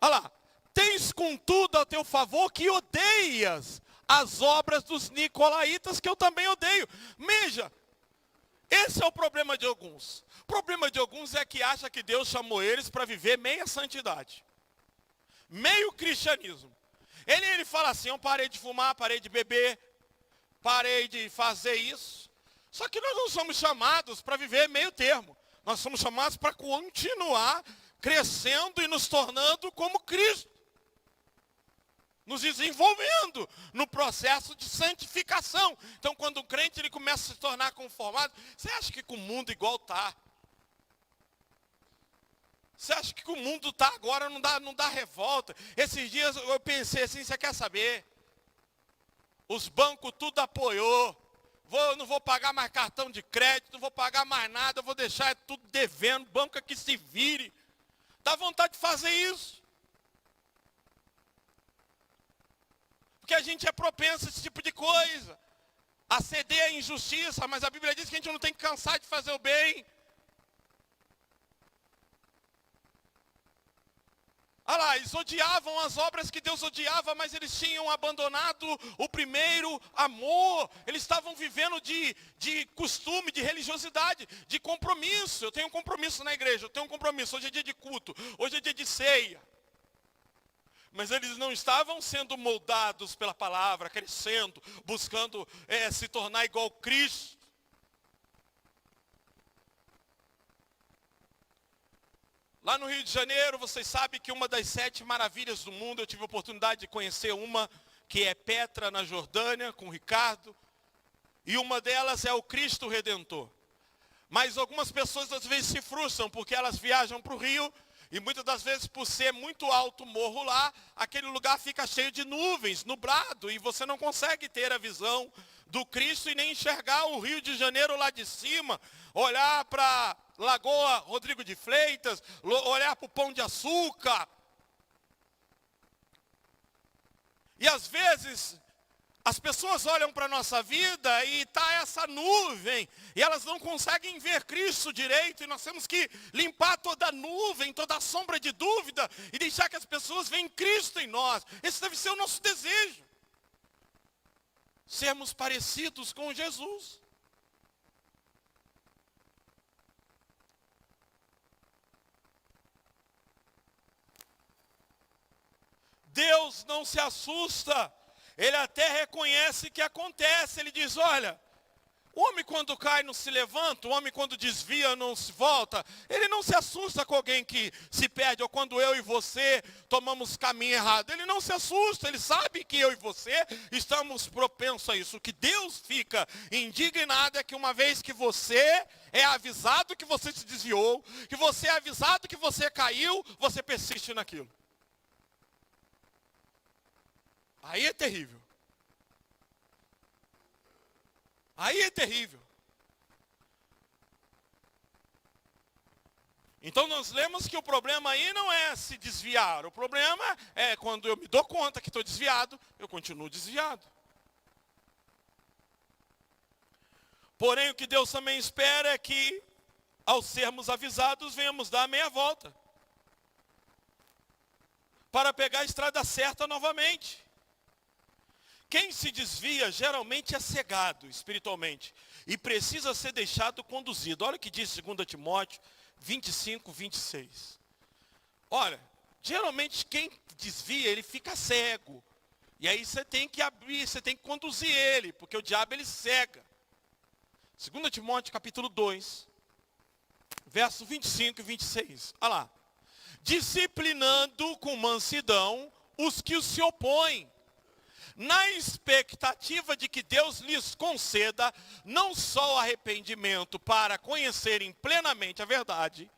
Olha lá. Tens contudo a teu favor que odeias as obras dos nicolaítas, que eu também odeio. Veja, esse é o problema de alguns. O problema de alguns é que acha que Deus chamou eles para viver meia santidade. Meio cristianismo. Ele fala assim, eu parei de fumar, parei de beber, parei de fazer isso. Só que nós não somos chamados para viver meio termo. Nós somos chamados para continuar crescendo e nos tornando como Cristo. Nos desenvolvendo no processo de santificação. Então, quando o crente ele começa a se tornar conformado, você acha que com o mundo igual está? Você acha que com o mundo está agora, não dá revolta? Esses dias eu pensei assim, você quer saber? Os bancos tudo apoiou. Não vou pagar mais cartão de crédito, não vou pagar mais nada, vou deixar tudo devendo, banco que se vire. Dá vontade de fazer isso. Porque a gente é propenso a esse tipo de coisa. A ceder à injustiça, mas a Bíblia diz que a gente não tem que cansar de fazer o bem. Olha lá, eles odiavam as obras que Deus odiava, mas eles tinham abandonado o primeiro amor. Eles estavam vivendo de costume, de religiosidade, de compromisso. Eu tenho um compromisso na igreja, eu tenho um compromisso. Hoje é dia de culto, hoje é dia de ceia. Mas eles não estavam sendo moldados pela palavra, crescendo, buscando se tornar igual a Cristo. Lá no Rio de Janeiro, vocês sabem que uma das 7 maravilhas do mundo, eu tive a oportunidade de conhecer uma, que é Petra, na Jordânia, com o Ricardo. E uma delas é o Cristo Redentor. Mas algumas pessoas às vezes se frustram, porque elas viajam para o Rio, e muitas das vezes, por ser muito alto o morro lá, aquele lugar fica cheio de nuvens, nublado, e você não consegue ter a visão do Cristo e nem enxergar o Rio de Janeiro lá de cima, olhar para Lagoa Rodrigo de Freitas, olhar para o Pão de Açúcar. E às vezes, as pessoas olham para a nossa vida e está essa nuvem, e elas não conseguem ver Cristo direito, e nós temos que limpar toda a nuvem, toda a sombra de dúvida, e deixar que as pessoas vejam Cristo em nós. Esse deve ser o nosso desejo. Sermos parecidos com Jesus. Deus não se assusta. Ele até reconhece que acontece. Ele diz, olha, o homem quando cai não se levanta, o homem quando desvia não se volta. Ele não se assusta com alguém que se perde, ou quando eu e você tomamos caminho errado. Ele não se assusta, ele sabe que eu e você estamos propensos a isso. O que Deus fica indignado é que uma vez que você é avisado que você se desviou, que você é avisado que você caiu, você persiste naquilo. Aí é terrível. Aí é terrível. Então nós lemos que o problema aí não é se desviar. O problema é quando eu me dou conta que estou desviado, eu continuo desviado. Porém, o que Deus também espera é que, ao sermos avisados, venhamos dar a meia volta. Para pegar a estrada certa novamente. Quem se desvia geralmente é cegado espiritualmente e precisa ser deixado conduzido. Olha o que diz 2 Timóteo 25, 26. Olha, geralmente quem desvia, ele fica cego. E aí você tem que abrir, você tem que conduzir ele, porque o diabo ele cega. 2 Timóteo capítulo 2, verso 25 e 26. Olha lá. Disciplinando com mansidão os que se opõem, na expectativa de que Deus lhes conceda não só o arrependimento para conhecerem plenamente a verdade,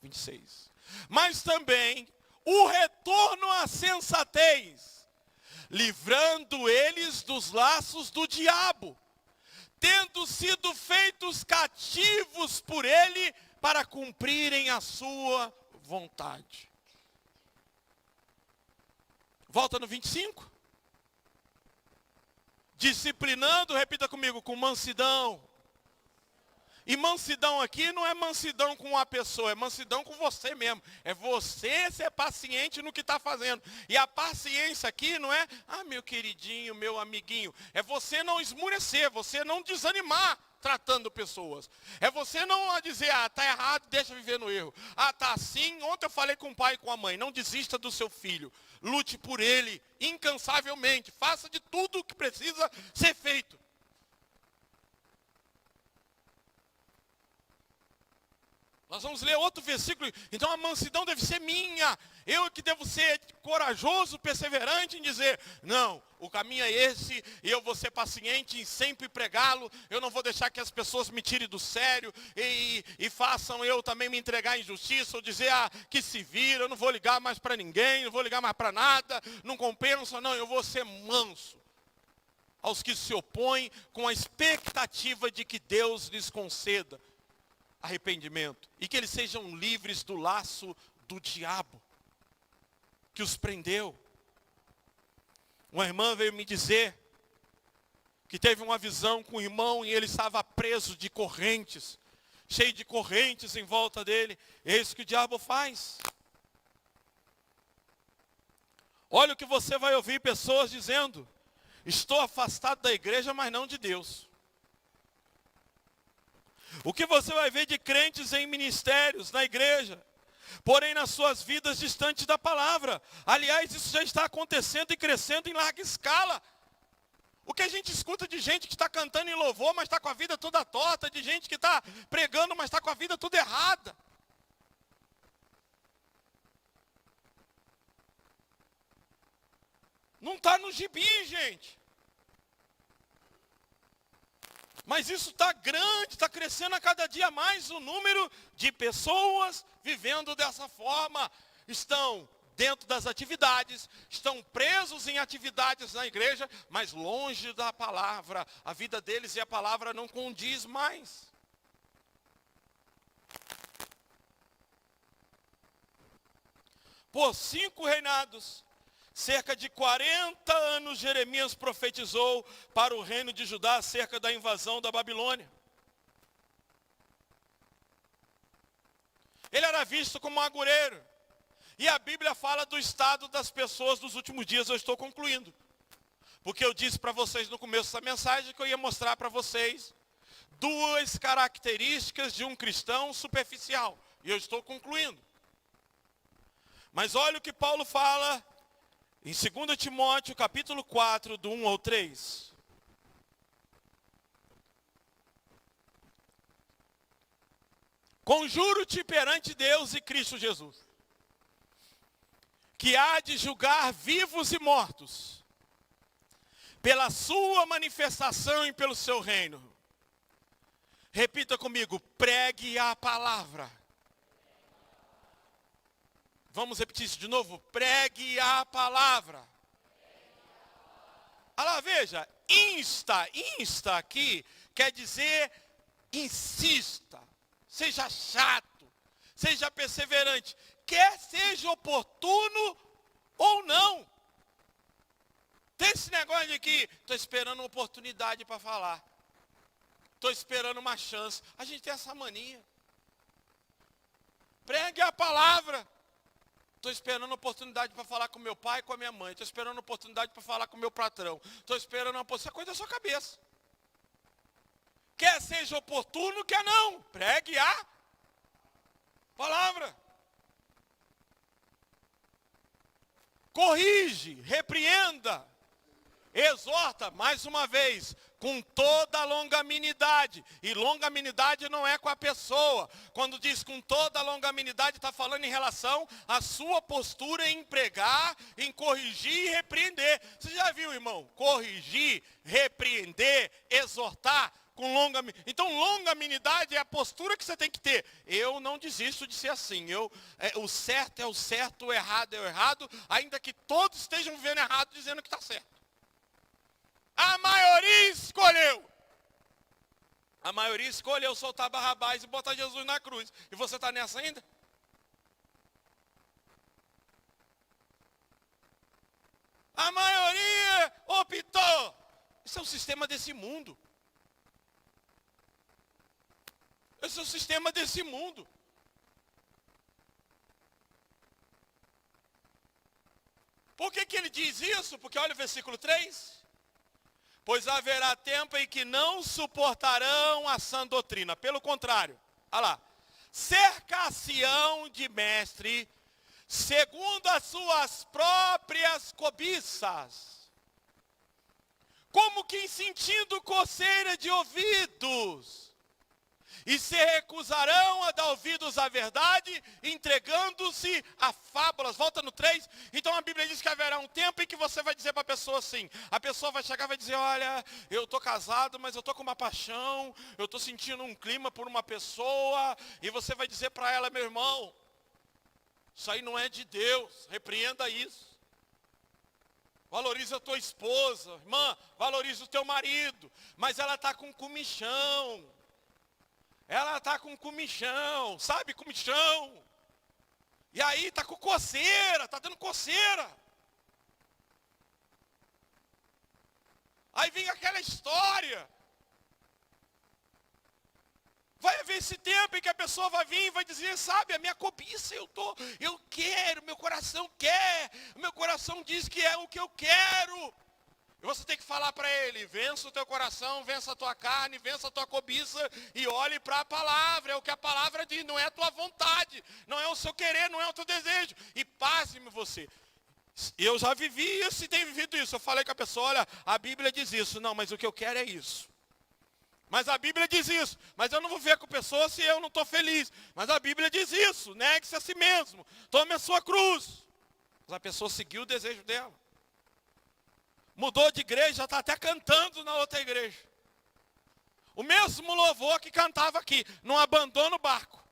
26, mas também o retorno à sensatez, livrando eles dos laços do diabo, tendo sido feitos cativos por ele para cumprirem a sua vontade. Volta no 25. Disciplinando, repita comigo, com mansidão. E mansidão aqui não é mansidão com uma pessoa, é mansidão com você mesmo. É você ser paciente no que está fazendo. E a paciência aqui não é, meu queridinho, meu amiguinho. É você não esmurecer, você não desanimar tratando pessoas. É você não dizer, tá errado, deixa viver no erro. Tá assim, ontem eu falei com o pai e com a mãe, não desista do seu filho. Lute por ele, incansavelmente. Faça de tudo o que precisa ser feito. Nós vamos ler outro versículo. Então a mansidão deve ser minha. Eu que devo ser corajoso, perseverante em dizer, não, o caminho é esse, e eu vou ser paciente em sempre pregá-lo. Eu não vou deixar que as pessoas me tirem do sério e façam eu também me entregar à injustiça, ou dizer, que se vira, eu não vou ligar mais para ninguém, não vou ligar mais para nada, não compensa, não, eu vou ser manso aos que se opõem com a expectativa de que Deus lhes conceda arrependimento, e que eles sejam livres do laço do diabo, que os prendeu. Uma irmã veio me dizer, que teve uma visão com o irmão, e ele estava preso de correntes, cheio de correntes em volta dele. É isso que o diabo faz. Olha o que você vai ouvir pessoas dizendo, estou afastado da igreja, mas não de Deus. O que você vai ver de crentes em ministérios, na igreja, porém nas suas vidas distantes da palavra. Aliás, isso já está acontecendo e crescendo em larga escala. O que a gente escuta de gente que está cantando em louvor, mas está com a vida toda torta, de gente que está pregando, mas está com a vida toda errada. Não está no gibi, gente. Mas isso está grande, está crescendo a cada dia mais o número de pessoas vivendo dessa forma. Estão dentro das atividades, estão presos em atividades na igreja, mas longe da palavra. A vida deles e a palavra não condiz mais. Por 5 reinados, cerca de 40 anos, Jeremias profetizou para o reino de Judá acerca da invasão da Babilônia. Ele era visto como um agoreiro. E a Bíblia fala do estado das pessoas dos últimos dias. Eu estou concluindo. Porque eu disse para vocês no começo da mensagem que eu ia mostrar para vocês 2 características de um cristão superficial. E eu estou concluindo. Mas olha o que Paulo fala em 2 Timóteo, capítulo 4, do 1 ao 3. Conjuro-te perante Deus e Cristo Jesus, que há de julgar vivos e mortos, pela sua manifestação e pelo seu reino. Repita comigo, pregue a palavra. Vamos repetir isso de novo? Pregue a palavra. Olha lá, veja, insta aqui quer dizer insista, seja chato, seja perseverante, quer seja oportuno ou não. Tem esse negócio de que estou esperando uma oportunidade para falar, estou esperando uma chance. A gente tem essa mania. Pregue a palavra. Estou esperando uma oportunidade para falar com meu pai e com a minha mãe. Estou esperando uma oportunidade para falar com o meu patrão. Estou esperando uma oportunidade. Isso é coisa da sua cabeça. Quer seja oportuno, quer não. Pregue a palavra. Corrige, repreenda, exorta, mais uma vez, com toda a longanimidade. E longanimidade não é com a pessoa. Quando diz com toda a longanimidade, está falando em relação à sua postura em pregar, em corrigir e repreender. Você já viu, irmão? Corrigir, repreender, exortar com longanimidade. Então, longanimidade é a postura que você tem que ter. Eu não desisto de ser assim. O certo é o certo, o errado é o errado, ainda que todos estejam vivendo errado, dizendo que está certo. A maioria escolheu. A maioria escolheu soltar Barrabás e botar Jesus na cruz. E você está nessa ainda? A maioria optou. Isso é o sistema desse mundo. Esse é o sistema desse mundo. Por que ele diz isso? Porque olha o versículo 3. Pois haverá tempo em que não suportarão a sã doutrina. Pelo contrário, olha lá. Cercar-se-ão de mestre, segundo as suas próprias cobiças. Como que sentindo coceira de ouvidos. e se recusarão a dar ouvidos à verdade, entregando-se a fábulas. Volta no 3. Então a Bíblia diz que haverá um tempo em que você vai dizer para a pessoa assim. A pessoa vai chegar e vai dizer, olha, eu estou casado, mas eu estou com uma paixão, eu estou sentindo um clima por uma pessoa. E você vai dizer para ela, meu irmão, isso aí não é de Deus, repreenda isso. Valoriza a tua esposa, irmã, valoriza o teu marido. Mas ela está com comichão. Ela está com comichão, sabe comichão? E aí está com coceira, está dando coceira. Aí vem aquela história. Vai haver esse tempo em que a pessoa vai vir e vai dizer, sabe, a minha cobiça eu quero, meu coração quer, meu coração diz que é o que eu quero. E você tem que falar para ele, vença o teu coração, vença a tua carne, vença a tua cobiça e olhe para a palavra. É o que a palavra diz, não é a tua vontade, não é o seu querer, não é o teu desejo. E pasme você. Eu já vivi isso e tenho vivido isso. Eu falei com a pessoa, olha, a Bíblia diz isso. Não, mas o que eu quero é isso. Mas a Bíblia diz isso. Mas eu não vou ver com a pessoa se eu não estou feliz. Mas a Bíblia diz isso. Negue-se a si mesmo. Tome a sua cruz. Mas a pessoa seguiu o desejo dela. Mudou de igreja, já está até cantando na outra igreja. O mesmo louvor que cantava aqui. Não abandona o barco.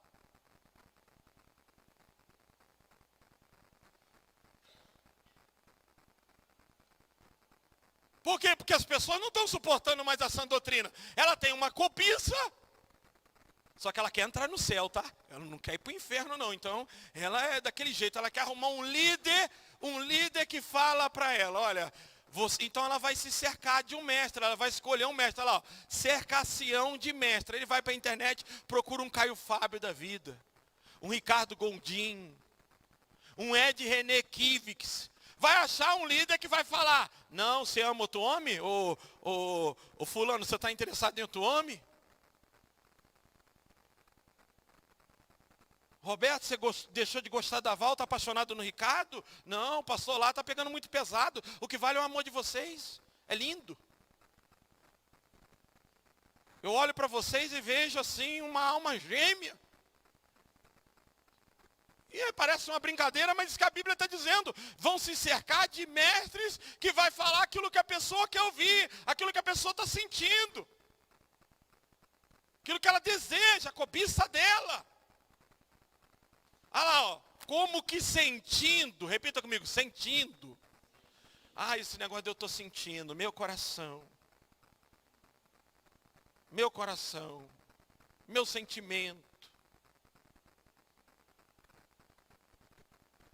Por quê? Porque as pessoas não estão suportando mais a sã doutrina. Ela tem uma cobiça. Só que ela quer entrar no céu, tá? Ela não quer ir para o inferno, não. Então, ela é daquele jeito. Ela quer arrumar um líder que fala para ela, olha... Então ela vai se cercar de um mestre, ela vai escolher um mestre, olha lá, cercação de mestre. Ele vai para a internet, procura um Caio Fábio da vida, um Ricardo Gondim, um Ed René Kivix. Vai achar um líder que vai falar, não, você ama outro homem? Ô fulano, você está interessado em outro homem? Roberto, você deixou de gostar da Val, está apaixonado no Ricardo? Não, passou lá, está pegando muito pesado. O que vale é o amor de vocês. É lindo. Eu olho para vocês e vejo assim uma alma gêmea. E aí parece uma brincadeira, mas isso que a Bíblia está dizendo. Vão se cercar de mestres que vai falar aquilo que a pessoa quer ouvir, aquilo que a pessoa está sentindo. Aquilo que ela deseja, a cobiça dela. Olha lá, ó, como que sentindo, repita comigo, sentindo. Ah, esse negócio de eu estou sentindo, meu coração, meu sentimento.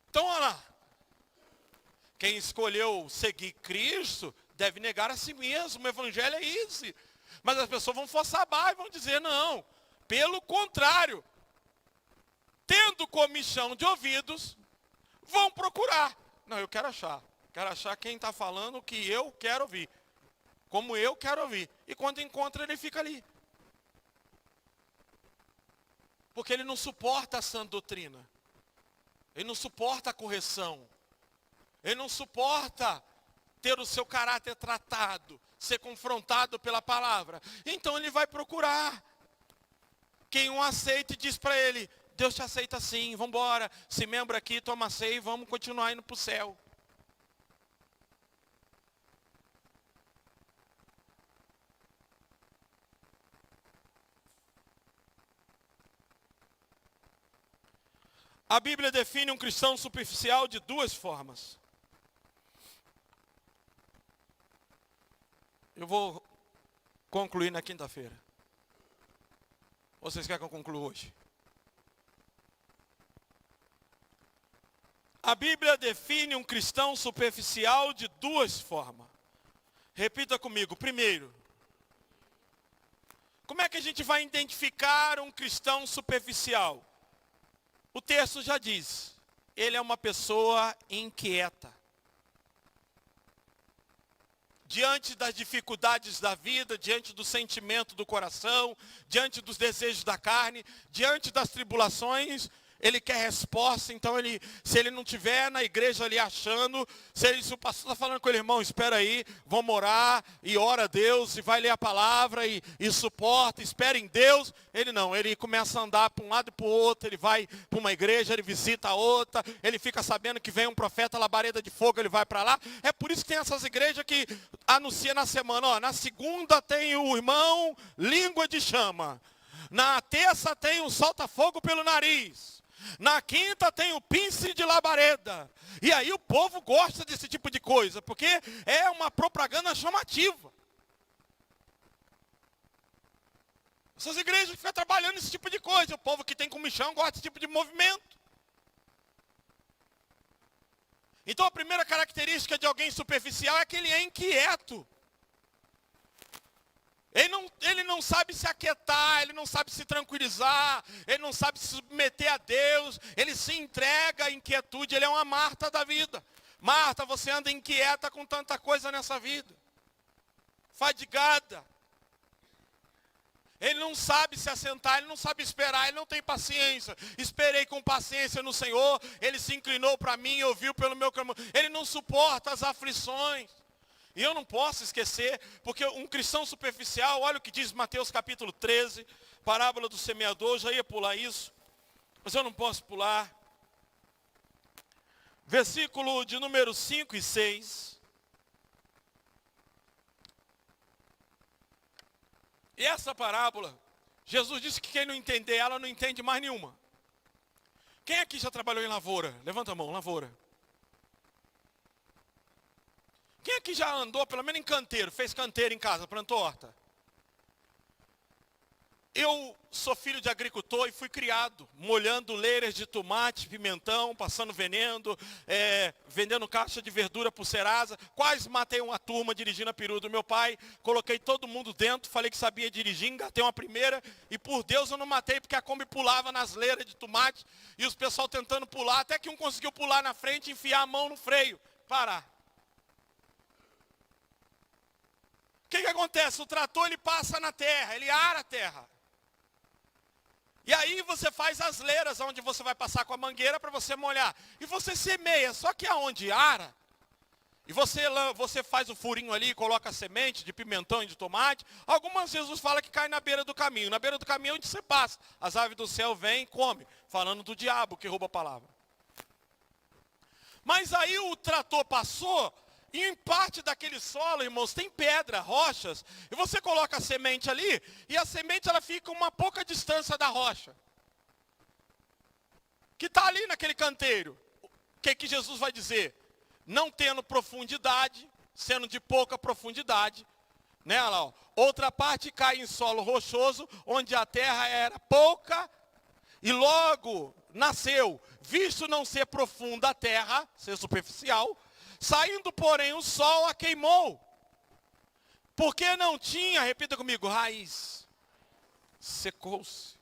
Então, olha lá, quem escolheu seguir Cristo deve negar a si mesmo, o evangelho é esse. Mas as pessoas vão forçar a barra e vão dizer, não, pelo contrário. Tendo comichão de ouvidos, vão procurar. Não, eu quero achar quem está falando o que eu quero ouvir. Como eu quero ouvir. E quando encontra, ele fica ali. Porque ele não suporta a sã doutrina. Ele não suporta a correção. Ele não suporta ter o seu caráter tratado, ser confrontado pela palavra. Então ele vai procurar. Quem o aceita e diz para ele, Deus te aceita sim, vamos embora, se membro aqui, toma ceia e vamos continuar indo para o céu. A Bíblia define um cristão superficial de duas formas. Eu vou concluir na quinta-feira. Ou vocês querem que eu conclua hoje? A Bíblia define um cristão superficial de duas formas. Repita comigo. Primeiro, como é que a gente vai identificar um cristão superficial? O texto já diz, ele é uma pessoa inquieta. Diante das dificuldades da vida, diante do sentimento do coração, diante dos desejos da carne, diante das tribulações, ele quer resposta, então se ele não estiver na igreja ali achando, se o pastor está falando com ele, irmão, espera aí, vamos orar, e ora a Deus, e vai ler a palavra, e suporta, espera em Deus, ele começa a andar para um lado e para o outro, ele vai para uma igreja, ele visita a outra, ele fica sabendo que vem um profeta, labareda de fogo, ele vai para lá. É por isso que tem essas igrejas que anuncia na semana, ó, na segunda tem o irmão língua de chama, na terça tem um solta-fogo pelo nariz, na quinta tem o pince de labareda. E aí o povo gosta desse tipo de coisa, porque é uma propaganda chamativa. Essas igrejas ficam trabalhando nesse tipo de coisa. O povo que tem comichão gosta desse tipo de movimento. Então a primeira característica de alguém superficial é que ele é inquieto. Ele não sabe se aquietar, ele não sabe se tranquilizar, ele não sabe se submeter a Deus, ele se entrega à inquietude, ele é uma Marta da vida. Marta, você anda inquieta com tanta coisa nessa vida, fadigada. Ele não sabe se assentar, ele não sabe esperar, ele não tem paciência. Esperei com paciência no Senhor, ele se inclinou para mim e ouviu pelo meu clamor. Ele não suporta as aflições. E eu não posso esquecer, porque um cristão superficial, olha o que diz Mateus capítulo 13, parábola do semeador, eu já ia pular isso, mas eu não posso pular. Versículo de número 5 e 6. E essa parábola, Jesus disse que quem não entender ela, não entende mais nenhuma. Quem aqui já trabalhou em lavoura? Levanta a mão, lavoura. Quem aqui já andou, pelo menos em canteiro, fez canteiro em casa, plantou horta? Eu sou filho de agricultor e fui criado, molhando leiras de tomate, pimentão, passando veneno, vendendo caixa de verdura por Serasa. Quase matei uma turma dirigindo a perua do meu pai, coloquei todo mundo dentro, falei que sabia dirigir, engatei uma primeira, e por Deus eu não matei, porque a Kombi pulava nas leiras de tomate, e os pessoal tentando pular, até que um conseguiu pular na frente e enfiar a mão no freio, parar. O que acontece? O trator ele passa na terra, ele ara a terra. E aí você faz as leiras, onde você vai passar com a mangueira para você molhar. E você semeia, só que aonde ara, e você faz o furinho ali, coloca a semente de pimentão e de tomate. Algumas Jesus fala que cai na beira do caminho. Na beira do caminho é onde você passa. As aves do céu vêm e comem, falando do diabo que rouba a palavra. Mas aí o trator passou, e em parte daquele solo, irmãos, tem pedra, rochas, e você coloca a semente ali, e a semente ela fica a uma pouca distância da rocha, que está ali naquele canteiro. O que Jesus vai dizer? Não tendo profundidade, sendo de pouca profundidade, né? Olha lá, ó. Outra parte cai em solo rochoso, onde a terra era pouca, e logo nasceu, visto não ser profunda a terra, ser superficial, saindo, porém, o sol a queimou. Porque não tinha, repita comigo, raiz. Secou-se.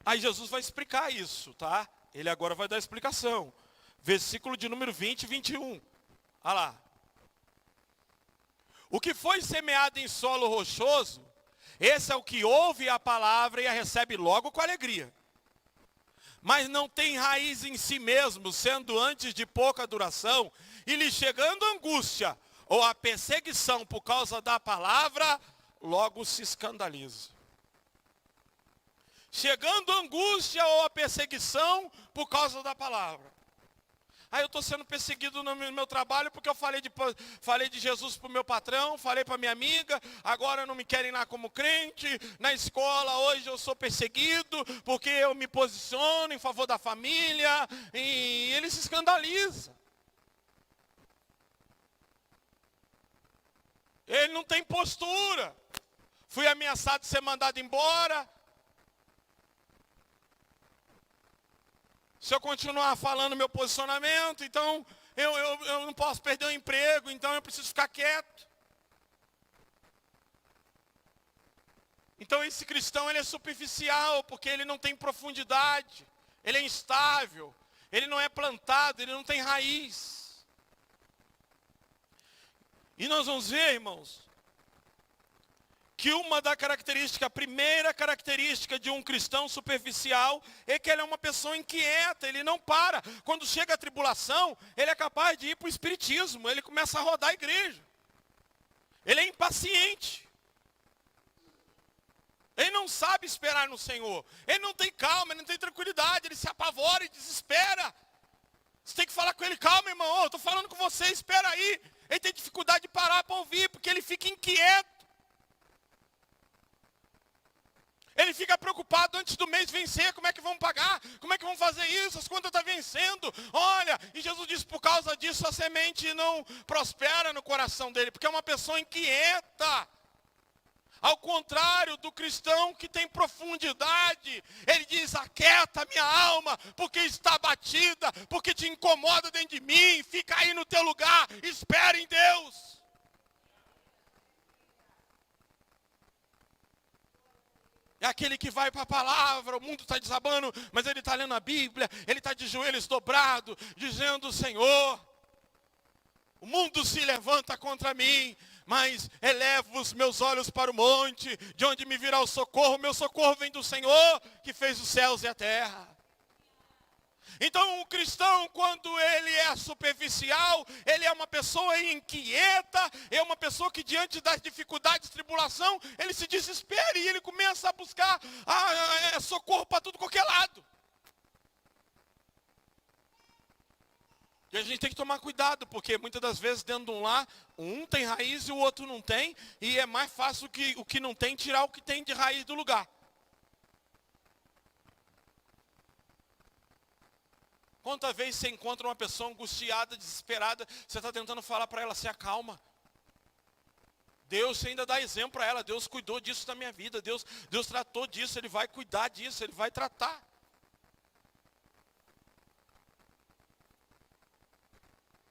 Aí Jesus vai explicar isso, tá? Ele agora vai dar a explicação. Versículo de número 20 e 21. Olha lá. O que foi semeado em solo rochoso, esse é o que ouve a palavra e a recebe logo com alegria. Mas não tem raiz em si mesmo, sendo antes de pouca duração, e lhe chegando a angústia ou a perseguição por causa da palavra, logo se escandaliza. Chegando a angústia ou a perseguição por causa da palavra. Aí eu estou sendo perseguido no meu trabalho porque eu falei de Jesus para o meu patrão, falei para minha amiga, agora não me querem lá como crente, na escola hoje eu sou perseguido porque eu me posiciono em favor da família, e ele se escandaliza. Ele não tem postura. Fui ameaçado de ser mandado embora. Se eu continuar falando meu posicionamento, então eu não posso perder o emprego, então eu preciso ficar quieto. Então esse cristão ele é superficial, porque ele não tem profundidade, ele é instável, ele não é plantado, ele não tem raiz. E nós vamos ver, irmãos, que uma da característica, a primeira característica de um cristão superficial é que ele é uma pessoa inquieta, ele não para. Quando chega a tribulação, ele é capaz de ir para o espiritismo, ele começa a rodar a igreja. Ele é impaciente. Ele não sabe esperar no Senhor. Ele não tem calma, ele não tem tranquilidade, ele se apavora e desespera. Você tem que falar com ele, calma, irmão, eu estou falando com você, espera aí. Ele tem dificuldade de parar para ouvir, porque ele fica inquieto. Ele fica preocupado antes do mês vencer, como é que vão pagar? Como é que vão fazer isso? As contas estão vencendo. Olha, e Jesus disse, por causa disso a semente não prospera no coração dele, porque é uma pessoa inquieta. Ao contrário do cristão que tem profundidade, ele diz, aquieta minha alma, porque está batida, porque te incomoda dentro de mim, fica aí no teu lugar, espere em Deus. É aquele que vai para a palavra, o mundo está desabando, mas ele está lendo a Bíblia, ele está de joelhos dobrados, dizendo, Senhor, o mundo se levanta contra mim, mas elevo os meus olhos para o monte, de onde me virá o socorro. Meu socorro vem do Senhor, que fez os céus e a terra. Então o cristão, quando ele é superficial, ele é uma pessoa inquieta, é uma pessoa que diante das dificuldades, tribulação, ele se desespera e ele começa a buscar socorro para tudo qualquer lado. E a gente tem que tomar cuidado, porque muitas das vezes dentro de um lar, um tem raiz e o outro não tem, e é mais fácil que o que não tem tirar o que tem de raiz do lugar. Quantas vezes você encontra uma pessoa angustiada, desesperada, você está tentando falar para ela, se acalma. Deus ainda dá exemplo para ela, Deus cuidou disso da minha vida, Deus tratou disso, Ele vai cuidar disso, Ele vai tratar.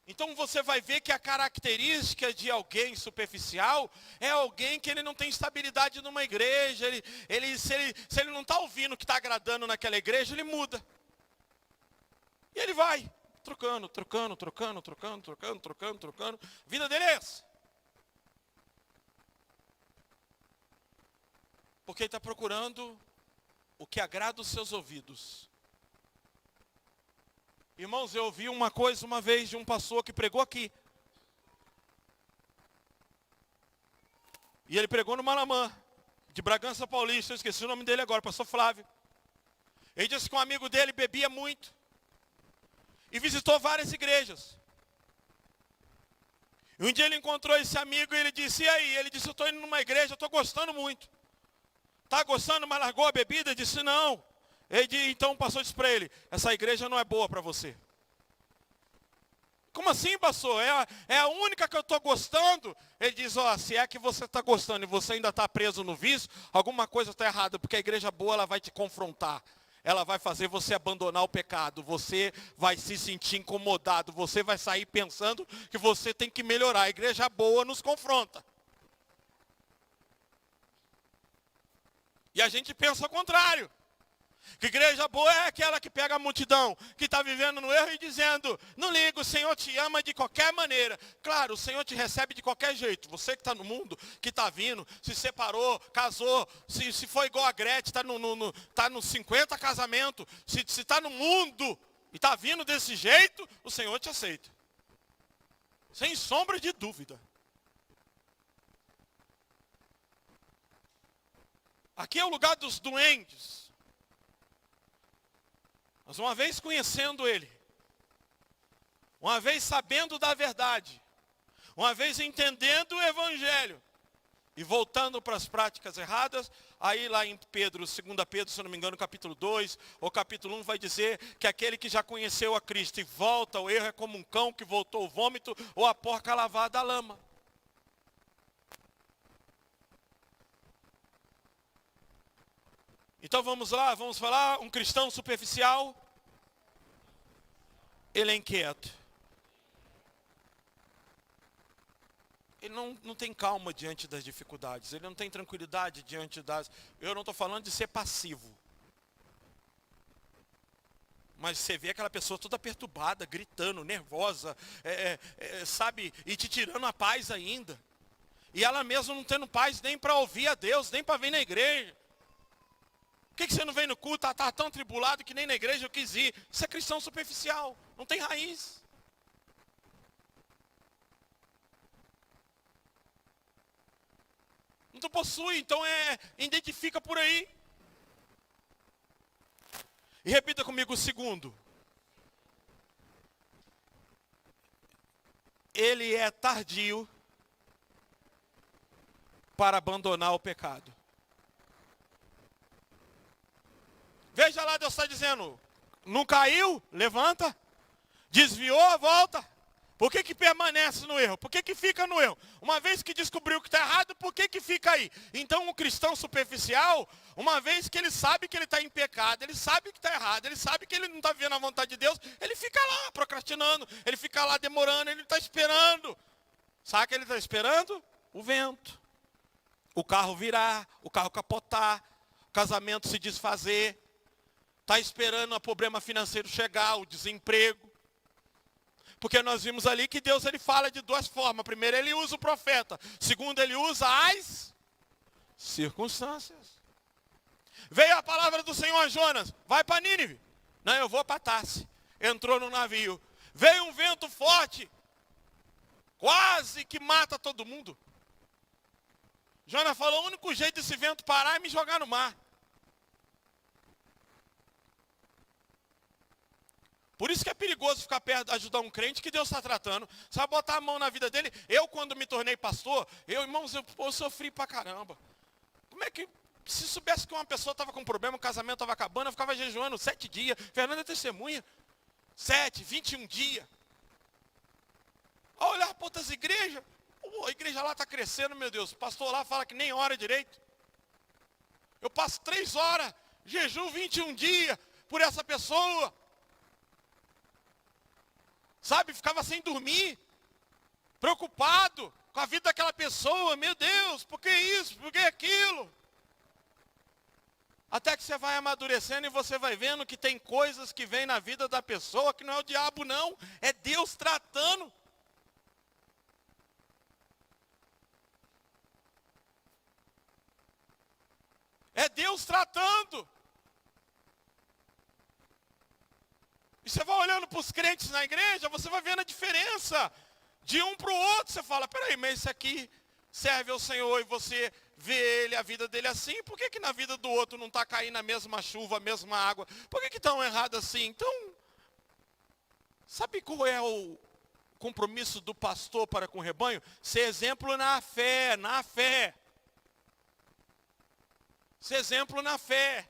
Então você vai ver que a característica de alguém superficial é alguém que ele não tem estabilidade numa igreja, se ele não está ouvindo o que está agradando naquela igreja, ele muda. E ele vai, trocando. A vida dele é essa. Porque ele está procurando o que agrada os seus ouvidos. Irmãos, eu ouvi uma coisa uma vez de um pastor que pregou aqui. E ele pregou no Malamã, de Bragança Paulista, eu esqueci o nome dele agora, pastor Flávio. Ele disse que um amigo dele bebia muito. E visitou várias igrejas. E um dia ele encontrou esse amigo e ele disse, e aí? Ele disse, eu estou indo numa igreja, eu estou gostando muito. Está gostando, mas largou a bebida? Ele disse, não. Então o pastor disse para ele, essa igreja não é boa para você. Como assim, pastor? É a única que eu estou gostando? Ele diz, se é que você está gostando e você ainda está preso no vício, alguma coisa está errada, porque a igreja boa ela vai te confrontar. Ela vai fazer você abandonar o pecado, você vai se sentir incomodado, você vai sair pensando que você tem que melhorar. A igreja boa nos confronta. E a gente pensa ao contrário. Que igreja boa é aquela que pega a multidão, que está vivendo no erro e dizendo, não liga, o Senhor te ama de qualquer maneira. Claro, o Senhor te recebe de qualquer jeito. Você que está no mundo, que está vindo, se separou, casou, se foi igual a Gretchen, está no 50 casamento, se está no mundo e está vindo desse jeito, o Senhor te aceita. Sem sombra de dúvida. Aqui é o lugar dos doentes. Mas uma vez conhecendo Ele, uma vez sabendo da verdade, uma vez entendendo o Evangelho e voltando para as práticas erradas, aí lá em Pedro, 2 Pedro, se eu não me engano, capítulo 2 ou capítulo 1, vai dizer que aquele que já conheceu a Cristo e volta ao erro é como um cão que voltou ao vômito ou a porca lavada à lama. Então vamos lá, vamos falar, um cristão superficial, ele é inquieto. Ele não tem calma diante das dificuldades, ele não tem tranquilidade diante das... Eu não estou falando de ser passivo. Mas você vê aquela pessoa toda perturbada, gritando, nervosa, sabe, e te tirando a paz ainda. E ela mesma não tendo paz nem para ouvir a Deus, nem para vir na igreja. Por que você não vem no culto? Está tão tribulado que nem na igreja eu quis ir. Isso é cristão superficial, não tem raiz. Não possui, então identifica por aí. E repita comigo o segundo. Ele é tardio para abandonar o pecado. Veja lá, Deus está dizendo, não caiu? Levanta. Desviou? Volta. Por que permanece no erro? Por que fica no erro? Uma vez que descobriu que está errado, por que fica aí? Então um cristão superficial, uma vez que ele sabe que ele está em pecado, ele sabe que está errado, ele sabe que ele não está vendo a vontade de Deus, ele fica lá procrastinando, ele fica lá demorando, ele está esperando. Sabe o que ele está esperando? O vento. O carro virar, o carro capotar, o casamento se desfazer. Está esperando o problema financeiro chegar, o desemprego. Porque nós vimos ali que Deus ele fala de duas formas. Primeiro, ele usa o profeta. Segundo, ele usa as circunstâncias. Veio a palavra do Senhor a Jonas. Vai para Nínive. Não, eu vou para Tarse. Entrou no navio. Veio um vento forte. Quase que mata todo mundo. Jonas falou, o único jeito desse vento parar é me jogar no mar. Por isso que é perigoso ficar perto, ajudar um crente que Deus está tratando. Sabe, botar a mão na vida dele. Eu, quando me tornei pastor, irmãos, eu sofri pra caramba. Como é que, se soubesse que uma pessoa estava com problema, o casamento estava acabando, eu ficava jejuando 7 dias. Fernanda é testemunha. 7, 21 dias. Ao olhar para outras igrejas, a igreja lá está crescendo, meu Deus. O pastor lá fala que nem ora direito. Eu passo 3 horas, jejum 21 dias por essa pessoa. Sabe, ficava sem dormir, preocupado com a vida daquela pessoa. Meu Deus, por que isso, por que aquilo? Até que você vai amadurecendo e você vai vendo que tem coisas que vêm na vida da pessoa que não é o diabo não, é Deus tratando. É Deus tratando. E você vai olhando para os crentes na igreja, você vai vendo a diferença de um para o outro. Você fala, peraí, mas esse aqui serve ao Senhor e você vê ele, a vida dele assim. Por que na vida do outro não está caindo a mesma chuva, a mesma água? Por que estão errados assim? Então, sabe qual é o compromisso do pastor para com o rebanho? Ser exemplo na fé, na fé. Ser exemplo na fé.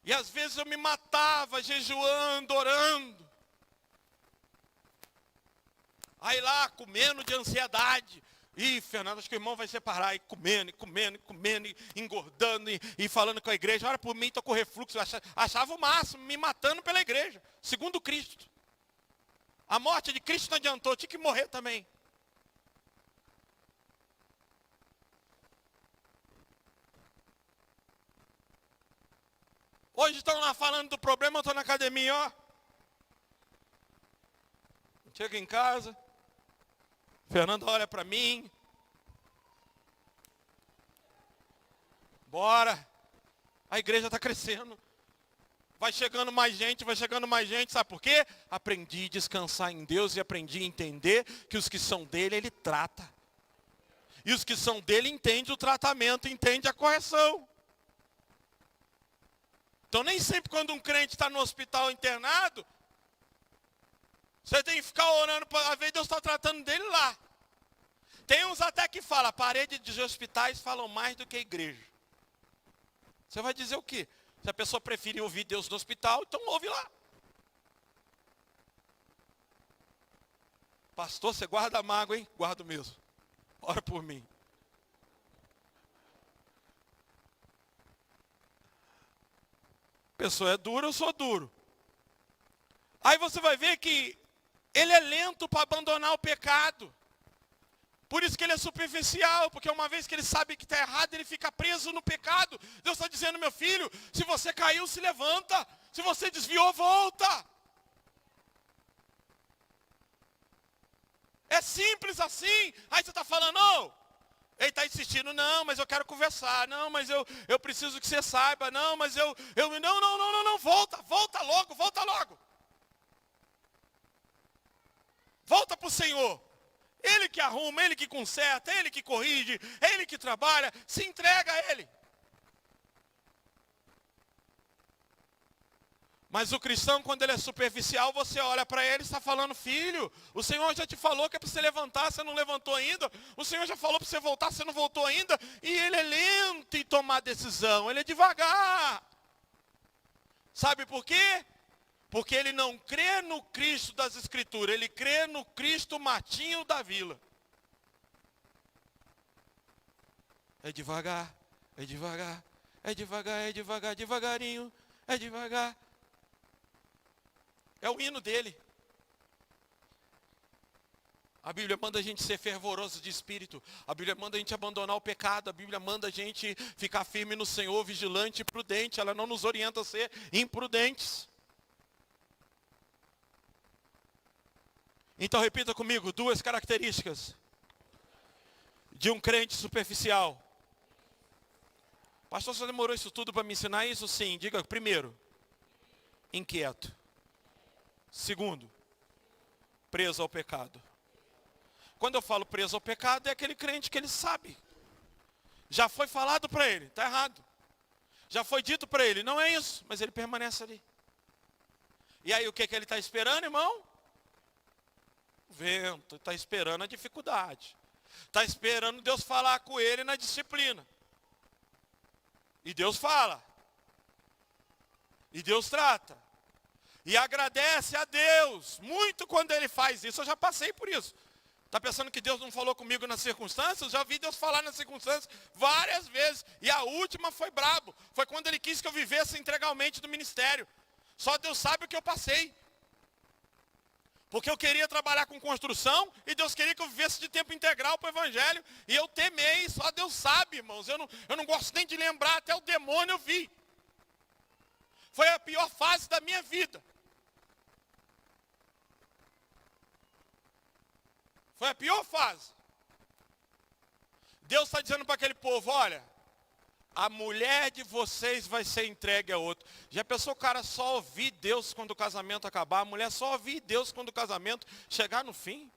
E às vezes eu me matava jejuando, orando. Aí lá, comendo de ansiedade. Ih, Fernando, acho que o irmão vai separar. E comendo, e engordando, e falando com a igreja. Ora, por mim, estou com refluxo. Eu achava o máximo, me matando pela igreja. Segundo Cristo. A morte de Cristo não adiantou, tinha que morrer também. Hoje estão lá falando do problema, eu estou na academia, ó. Chego em casa, Fernando olha para mim. Bora. A igreja está crescendo. Vai chegando mais gente, sabe por quê? Aprendi a descansar em Deus e aprendi a entender que os que são dele, ele trata. E os que são dele entendem o tratamento, entendem a correção. Então nem sempre quando um crente está no hospital internado, você tem que ficar orando para ver Deus está tratando dele lá. Tem uns até que falam, paredes de hospitais falam mais do que a igreja. Você vai dizer o quê? Se a pessoa preferir ouvir Deus no hospital, então ouve lá. Pastor, você guarda a mágoa, hein? Guardo mesmo. Ora por mim. A pessoa é dura, eu sou duro. Aí você vai ver que ele é lento para abandonar o pecado. Por isso que ele é superficial, porque uma vez que ele sabe que está errado, ele fica preso no pecado. Deus está dizendo, meu filho, se você caiu, se levanta. Se você desviou, volta. É simples assim. Aí você está falando, não. Ele está insistindo, não, mas eu quero conversar. Não, mas eu preciso que você saiba. Não, mas não, volta logo. Volta para o Senhor. Ele que arruma, Ele que conserta, Ele que corrige, Ele que trabalha. Se entrega a Ele. Mas o cristão, quando ele é superficial, você olha para ele e está falando, filho, o Senhor já te falou que é para você levantar, você não levantou ainda. O Senhor já falou para você voltar, você não voltou ainda. E ele é lento em tomar decisão, ele é devagar. Sabe por quê? Porque ele não crê no Cristo das Escrituras, ele crê no Cristo Martinho da Vila. É devagar, devagarinho, é devagar. É o hino dele. A Bíblia manda a gente ser fervoroso de espírito. A Bíblia manda a gente abandonar o pecado. A Bíblia manda a gente ficar firme no Senhor, vigilante e prudente. Ela não nos orienta a ser imprudentes. Então repita comigo, 2 características de um crente superficial. Pastor, você demorou isso tudo para me ensinar isso? Sim. Diga, primeiro, inquieto. Segundo, preso ao pecado. Quando eu falo preso ao pecado, é aquele crente que ele sabe. Já foi falado para ele, está errado. Já foi dito para ele, não é isso, mas ele permanece ali. E aí o que ele está esperando, irmão? O vento, está esperando a dificuldade. Está esperando Deus falar com ele na disciplina. E Deus fala. E Deus trata. E agradece a Deus muito quando ele faz isso. Eu já passei por isso. Está pensando que Deus não falou comigo nas circunstâncias? Eu já vi Deus falar nas circunstâncias várias vezes. E a última foi brabo. Foi quando ele quis que eu vivesse integralmente do ministério. Só Deus sabe o que eu passei. Porque eu queria trabalhar com construção e Deus queria que eu vivesse de tempo integral para o evangelho. E eu temei, só Deus sabe, irmãos. Eu não gosto nem de lembrar, até o demônio eu vi. Foi a pior fase da minha vida. Foi a pior fase. Deus está dizendo para aquele povo, olha, a mulher de vocês vai ser entregue a outro. Já pensou o cara só ouvir Deus quando o casamento acabar? A mulher só ouvir Deus quando o casamento chegar no fim?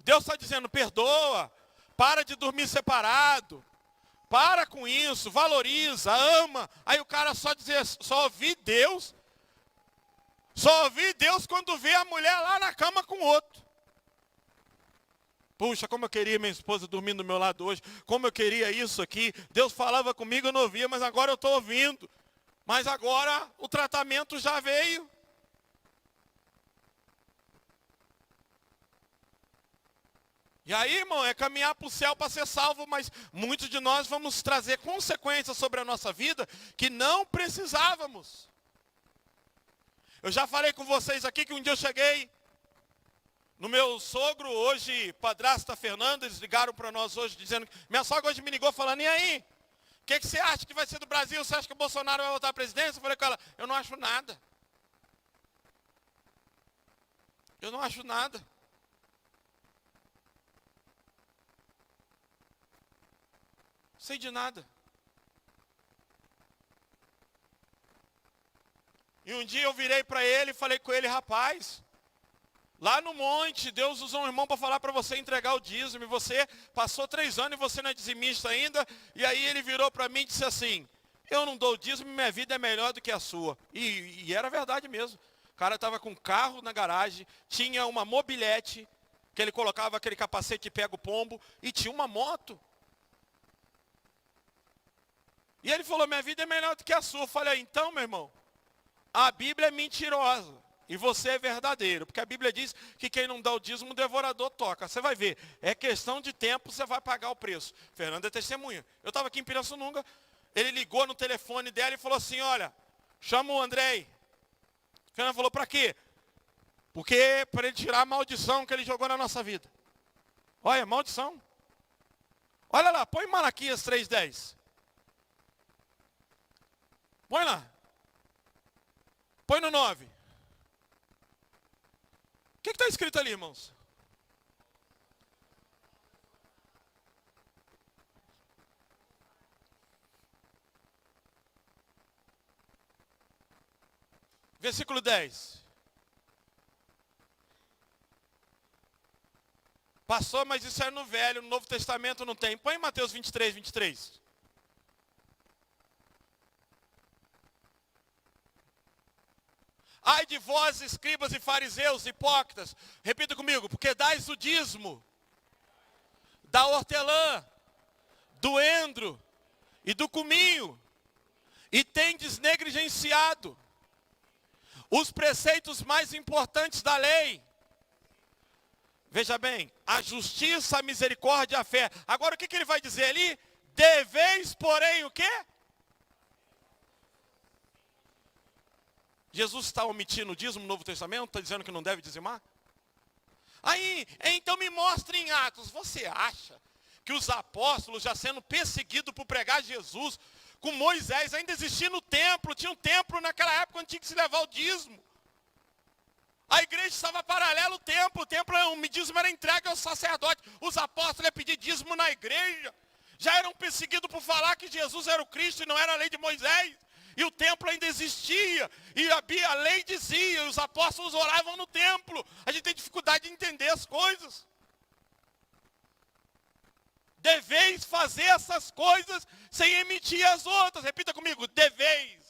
Deus está dizendo, perdoa, para de dormir separado, para com isso, valoriza, ama. Aí o cara só ouvir Deus. Só ouvi Deus quando vê a mulher lá na cama com outro. Puxa, como eu queria minha esposa dormindo do meu lado hoje. Como eu queria isso aqui. Deus falava comigo, eu não ouvia, mas agora eu estou ouvindo. Mas agora o tratamento já veio. E aí, irmão, é caminhar para o céu para ser salvo, mas muitos de nós vamos trazer consequências sobre a nossa vida que não precisávamos. Eu já falei com vocês aqui que um dia eu cheguei no meu sogro, hoje padrasta Fernando, eles ligaram para nós hoje dizendo, minha sogra hoje me ligou falando, e aí? O que você acha que vai ser do Brasil? Você acha que o Bolsonaro vai voltar à presidência? Eu falei com ela, eu não acho nada. Eu não acho nada. Não sei de nada. E um dia eu virei para ele e falei com ele, rapaz, lá no monte, Deus usou um irmão para falar para você entregar o dízimo, e você passou 3 anos e você não é dizimista ainda, e aí ele virou para mim e disse assim, eu não dou dízimo, minha vida é melhor do que a sua. E era verdade mesmo. O cara estava com um carro na garagem, tinha uma mobilete, que ele colocava aquele capacete que pega o pombo, e tinha uma moto. E ele falou, minha vida é melhor do que a sua. Eu falei, então, meu irmão, a Bíblia é mentirosa e você é verdadeiro. Porque a Bíblia diz que quem não dá o dízimo, o devorador toca. Você vai ver, é questão de tempo, você vai pagar o preço. Fernando é testemunha. Eu estava aqui em Pirassununga, ele ligou no telefone dela e falou assim, olha, chama o Andrei. Fernando falou, para quê? Porque para ele tirar a maldição que ele jogou na nossa vida. Olha, maldição. Olha lá, põe Malaquias 3:10. Põe lá. Põe no 9. O que está escrito ali, irmãos? Versículo 10. Passou, mas isso é no Velho, no Novo Testamento não tem. Põe Mateus 23, 23. Ai de vós, escribas e fariseus, hipócritas. Repita comigo. Porque dais o dízimo da hortelã, do endro e do cominho, e tendes negligenciado os preceitos mais importantes da lei. Veja bem, a justiça, a misericórdia e a fé. Agora o que ele vai dizer ali? Deveis, porém, o quê? Jesus está omitindo o dízimo no Novo Testamento? Está dizendo que não deve dizimar? Aí, então me mostre em Atos. Você acha que os apóstolos, já sendo perseguidos por pregar Jesus, com Moisés, ainda existia no templo, tinha um templo naquela época onde tinha que se levar o dízimo. A igreja estava paralelo ao templo, o dízimo era entregue ao sacerdote, os apóstolos iam pedir dízimo na igreja. Já eram perseguidos por falar que Jesus era o Cristo e não era a lei de Moisés. E o templo ainda existia, e a lei dizia, e os apóstolos oravam no templo. A gente tem dificuldade de entender as coisas. Deveis fazer essas coisas sem emitir as outras. Repita comigo, deveis,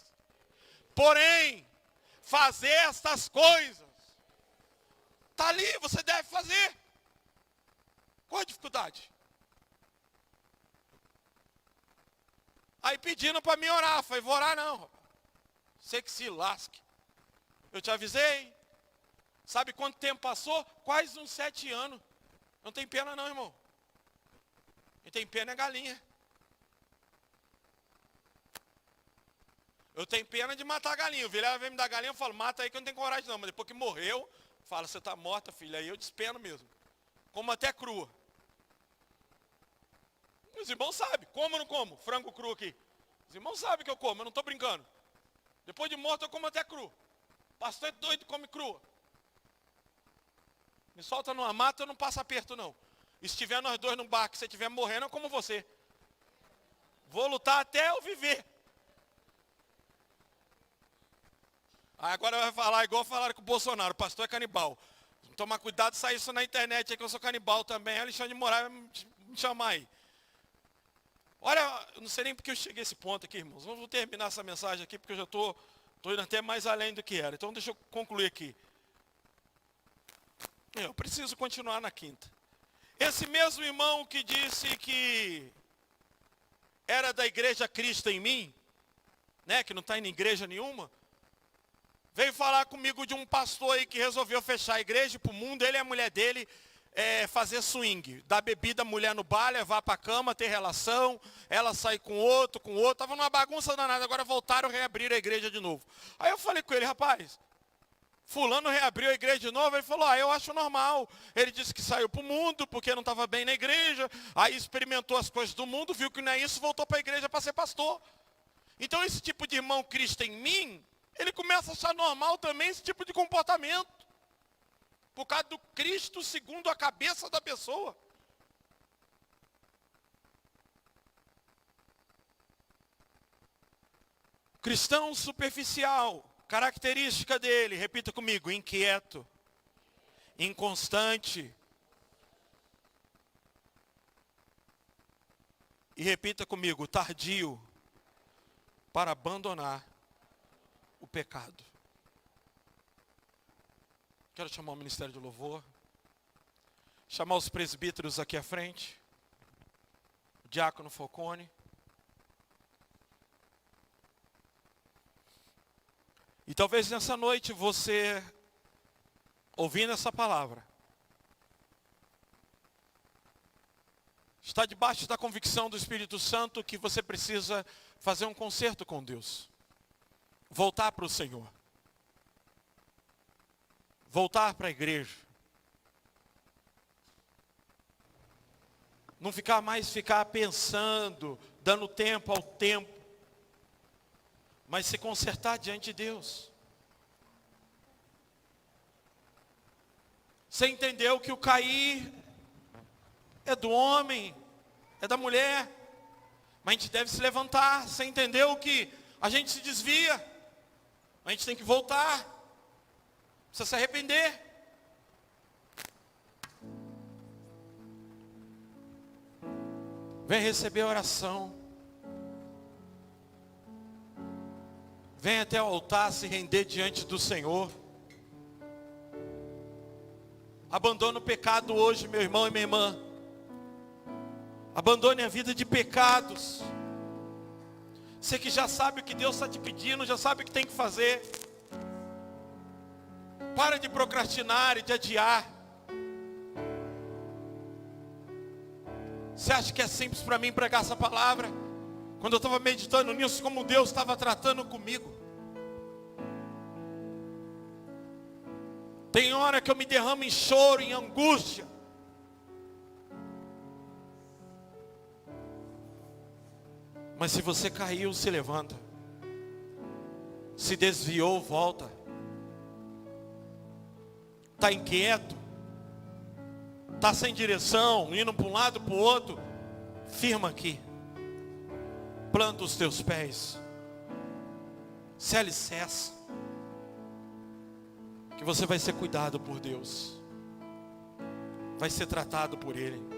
porém, fazer estas coisas. Está ali, você deve fazer. Qual a dificuldade? Aí pedindo para mim orar. Falei, vou orar não, rapaz. Você que se lasque. Eu te avisei. Sabe quanto tempo passou? Quase uns 7 anos. Não tem pena não, irmão. Quem tem pena é galinha. Eu tenho pena de matar a galinha. O Vilela vem me dar galinha, eu falo, mata aí que eu não tenho coragem não. Mas depois que morreu, fala, você está morta, filha. Aí eu despeno mesmo. Como até crua. Os irmãos sabem, como ou não como? Frango cru aqui. Os irmãos sabem que eu como, eu não estou brincando. Depois de morto eu como até cru. Pastor é doido, come crua. Me solta numa mata, eu não passo aperto não. E se tiver nós dois no barco, se você estiver morrendo, eu como você. Vou lutar até eu viver. Aí agora vai falar igual falaram com o Bolsonaro, o pastor é canibal. Tomar cuidado, sair isso na internet aí que eu sou canibal também. Alexandre de Moraes vai me chamar aí. Olha, eu não sei nem porque eu cheguei a esse ponto aqui, irmãos. Vamos terminar essa mensagem aqui, porque eu já estou indo até mais além do que era. Então deixa eu concluir aqui. Eu preciso continuar na quinta. Esse mesmo irmão que disse que era da igreja Cristo em mim, né, que não está indo em igreja nenhuma, veio falar comigo de um pastor aí que resolveu fechar a igreja para o mundo, ele e a mulher dele, fazer swing, dar bebida à mulher no bar, levar para a cama, ter relação, ela sair com outro, estava numa bagunça danada, agora voltaram a reabrir a igreja de novo. Aí eu falei com ele, rapaz, fulano reabriu a igreja de novo, ele falou, eu acho normal. Ele disse que saiu para o mundo, porque não estava bem na igreja, aí experimentou as coisas do mundo, viu que não é isso, voltou para a igreja para ser pastor. Então esse tipo de irmão Cristo em mim, ele começa a achar normal também esse tipo de comportamento. Por causa do Cristo segundo a cabeça da pessoa. Cristão superficial, característica dele, repita comigo, inquieto, inconstante. E repita comigo, tardio para abandonar o pecado. Quero chamar o Ministério de Louvor. Chamar os presbíteros aqui à frente. O diácono Falcone. E talvez nessa noite você, ouvindo essa palavra, está debaixo da convicção do Espírito Santo que você precisa fazer um concerto com Deus. Voltar para o Senhor. Voltar para a igreja. Não ficar pensando, dando tempo ao tempo. Mas se consertar diante de Deus. Você entendeu que o cair é do homem, é da mulher. Mas a gente deve se levantar. Você entendeu que a gente se desvia. A gente tem que voltar. Precisa se arrepender. Vem receber a oração. Vem até o altar se render diante do Senhor. Abandona o pecado hoje, meu irmão e minha irmã. Abandone a vida de pecados. Você que já sabe o que Deus está te pedindo, já sabe o que tem que fazer. Para de procrastinar e de adiar. Você acha que é simples para mim pregar essa palavra? Quando eu estava meditando nisso, como Deus estava tratando comigo. Tem hora que eu me derramo em choro, em angústia. Mas se você caiu, se levanta. Se desviou, volta. Está inquieto. Está sem direção, indo para um lado, para o outro. Firma aqui. Planta os teus pés. Se alicerça. Que você vai ser cuidado por Deus. Vai ser tratado por Ele.